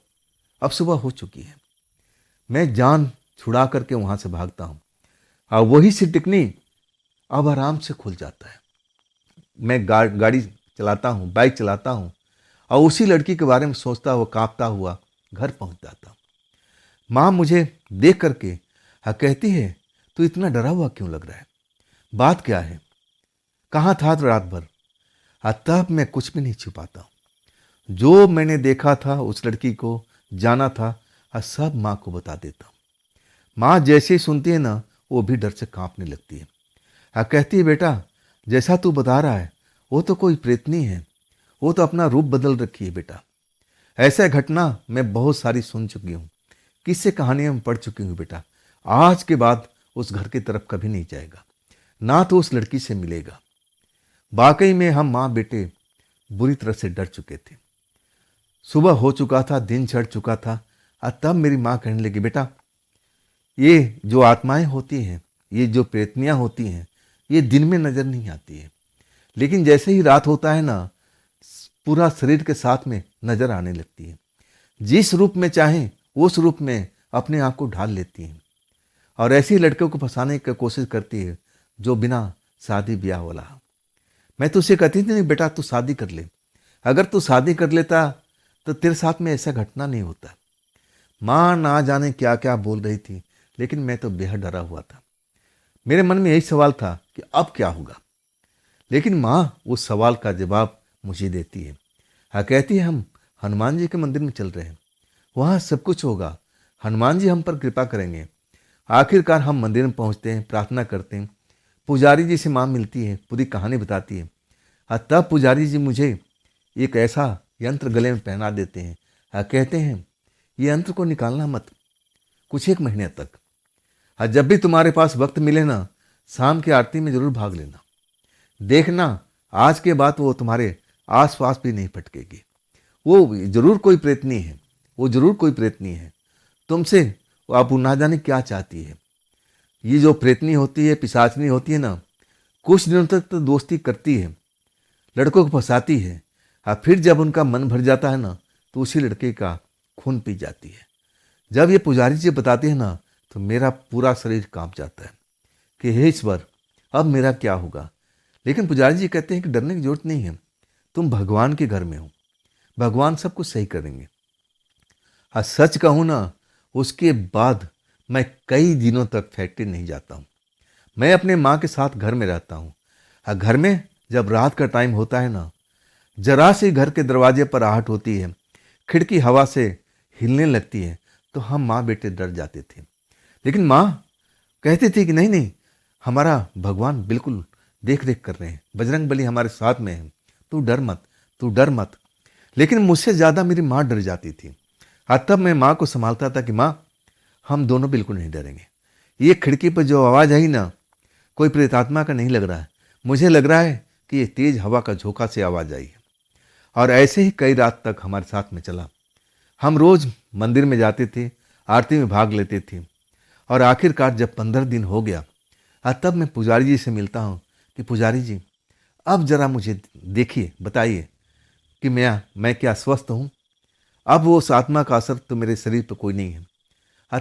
अब सुबह हो चुकी है। मैं जान छुड़ा करके वहां से भागता हूँ और वही सिटकनी अब आराम से खुल जाता है। मैं गाड़ी चलाता हूँ, बाइक चलाता हूँ और उसी लड़की के बारे में सोचता हुआ, कांपता हुआ घर पहुंच जाता हूँ। माँ मुझे देख करके कहती है, तू इतना डरा हुआ क्यों लग रहा है, बात क्या है, कहाँ था तो रात भर। तब मैं कुछ भी नहीं छुपाता हूँ। जो मैंने देखा था, उस लड़की को जाना था, सब माँ को बता देता हूँ। माँ जैसे ही सुनती है ना, वो भी डर से कांपने लगती है। कहती है, बेटा जैसा तू बता रहा है वो तो कोई प्रेतनी है, वो तो अपना रूप बदल रखी है बेटा। ऐसा घटना मैं बहुत सारी सुन चुकी हूँ, किससे कहानियां में पढ़ चुकी हूँ बेटा। आज के बाद उस घर की तरफ कभी नहीं जाएगा, ना तो उस लड़की से मिलेगा। वाकई में हम माँ बेटे बुरी तरह से डर चुके थे। सुबह हो चुका था, दिन चढ़ चुका था, और तब मेरी माँ कहने लगी, बेटा ये जो आत्माएं होती हैं, ये जो प्रेतनियां होती हैं, ये दिन में नजर नहीं आती है, लेकिन जैसे ही रात होता है ना, पूरा शरीर के साथ में नजर आने लगती है। जिस रूप में चाहें उस रूप में अपने आप को ढाल लेती हैं, और ऐसी लड़कियों को फंसाने की कोशिश करती है जो बिना शादी ब्याह वाला। मैं तुझसे कहती थी नहीं बेटा, तू शादी कर ले, अगर तू शादी कर लेता तो तेरे साथ में ऐसा घटना नहीं होता। माँ ना जाने क्या क्या बोल रही थी, लेकिन मैं तो बेहद डरा हुआ था। मेरे मन में यही सवाल था कि अब क्या होगा, लेकिन माँ उस सवाल का जवाब मुझे देती है। कहती है, हम हनुमान जी के मंदिर में चल रहे हैं, वहाँ सब कुछ होगा, हनुमान जी हम पर कृपा करेंगे। आखिरकार हम मंदिर में पहुँचते हैं, प्रार्थना करते हैं, पुजारी जी से माँ मिलती है, पूरी कहानी बताती है। तब पुजारी जी मुझे एक ऐसा यंत्र गले में पहना देते हैं। कहते हैं, ये यंत्र को निकालना मत, कुछ एक महीने तक। जब भी तुम्हारे पास वक्त मिले ना, शाम की आरती में जरूर भाग लेना। देखना आज के बाद वो तुम्हारे आसपास भी नहीं भटकेगी। वो जरूर कोई प्रेतनी है, वो जरूर कोई प्रेतनी है तुमसे, वो आप ना जाने क्या चाहती है। ये जो प्रेतनी होती है, पिशाचनी होती है ना, कुछ दिनों तक तो दोस्ती करती है, लड़कों को फंसाती है, फिर जब उनका मन भर जाता है ना, तो उसी लड़के का खून पी जाती है। जब ये पुजारी जी बताते हैं ना, तो मेरा पूरा शरीर कांप जाता है कि हे ईश्वर, अब मेरा क्या होगा। लेकिन पुजारी जी कहते हैं कि डरने की जरूरत नहीं है, तुम भगवान के घर में हो, भगवान सब कुछ सही करेंगे। सच कहूँ ना, उसके बाद मैं कई दिनों तक फैक्ट्री नहीं जाता हूँ। मैं अपने माँ के साथ घर में रहता हूँ। घर में जब रात का टाइम होता है ना, जरा से घर के दरवाजे पर आहट होती है, खिड़की हवा से हिलने लगती है, तो हम माँ बेटे डर जाते थे। लेकिन माँ कहती थी कि नहीं नहीं, हमारा भगवान बिल्कुल देख रेख कर रहे हैं, बजरंग बली हमारे साथ में है, तू डर मत, तू डर मत। लेकिन मुझसे ज़्यादा मेरी माँ डर जाती थी। तब मैं माँ को संभालता था कि माँ, हम दोनों बिल्कुल नहीं डरेंगे। ये खिड़की पर जो आवाज़ आई ना, कोई प्रेतात्मा का नहीं लग रहा है, मुझे लग रहा है कि ये तेज हवा का झोंका से आवाज़ आई है। और ऐसे ही कई रात तक हमारे साथ में चला। हम रोज़ मंदिर में जाते थे, आरती में भाग लेते थे, और आखिरकार जब 15 दिन हो गया, तब मैं पुजारी जी से मिलता हूँ कि पुजारी जी, अब जरा मुझे देखिए, बताइए कि मैं क्या स्वस्थ हूँ, अब वो उस आत्मा का असर तो मेरे शरीर पर कोई नहीं है।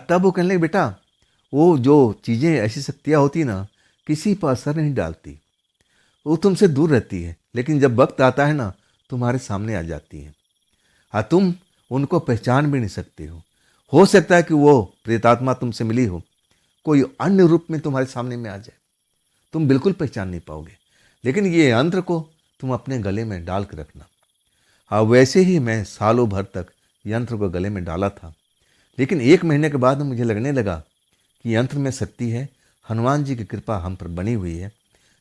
तब वो कहने लगे, बेटा वो जो चीज़ें, ऐसी शक्तियाँ होती ना, किसी पर असर नहीं डालती, वो तुमसे दूर रहती है, लेकिन जब वक्त आता है ना, तुम्हारे सामने आ जाती है। तुम उनको पहचान भी नहीं सकते हो सकता है कि वो प्रेतात्मा तुमसे मिली हो, कोई अन्य रूप में तुम्हारे सामने में आ जाए, तुम बिल्कुल पहचान नहीं पाओगे। लेकिन ये यंत्र को तुम अपने गले में डाल के रखना। वैसे ही मैं सालों भर तक यंत्र को गले में डाला था। लेकिन 1 महीने के बाद मुझे लगने लगा कि यंत्र में शक्ति है, हनुमान जी की कृपा हम पर बनी हुई है।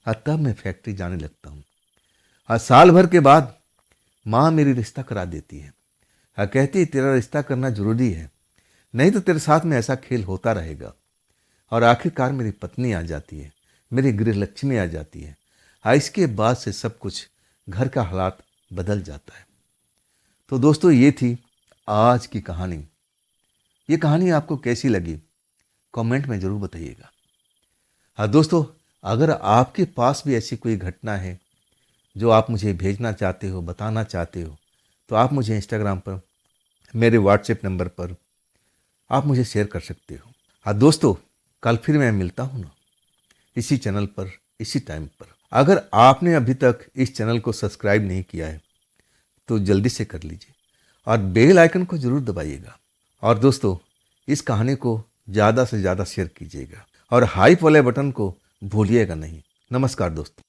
तब मैं फैक्ट्री जाने लगता हूँ। साल भर के बाद माँ मेरी रिश्ता करा देती है। कहती है, तेरा रिश्ता करना जरूरी है, नहीं तो तेरे साथ में ऐसा खेल होता रहेगा। और आखिरकार मेरी पत्नी आ जाती है, मेरी गृह लक्ष्मी आ जाती है। इसके बाद से सब कुछ, घर का हालात बदल जाता है। तो दोस्तों, ये थी आज की कहानी। ये कहानी आपको कैसी लगी, कमेंट में ज़रूर बताइएगा। दोस्तों, अगर आपके पास भी ऐसी कोई घटना है जो आप मुझे भेजना चाहते हो, बताना चाहते हो, तो आप मुझे इंस्टाग्राम पर, मेरे व्हाट्सएप नंबर पर आप मुझे शेयर कर सकते हो। दोस्तों, कल फिर मैं मिलता हूँ ना, इसी चैनल पर, इसी टाइम पर। अगर आपने अभी तक इस चैनल को सब्सक्राइब नहीं किया है तो जल्दी से कर लीजिए, और बेल आइकन को ज़रूर दबाइएगा। और दोस्तों, इस कहानी को ज़्यादा से ज़्यादा शेयर कीजिएगा और हाइप वाले बटन को भूलिएगा नहीं। नमस्कार दोस्तों।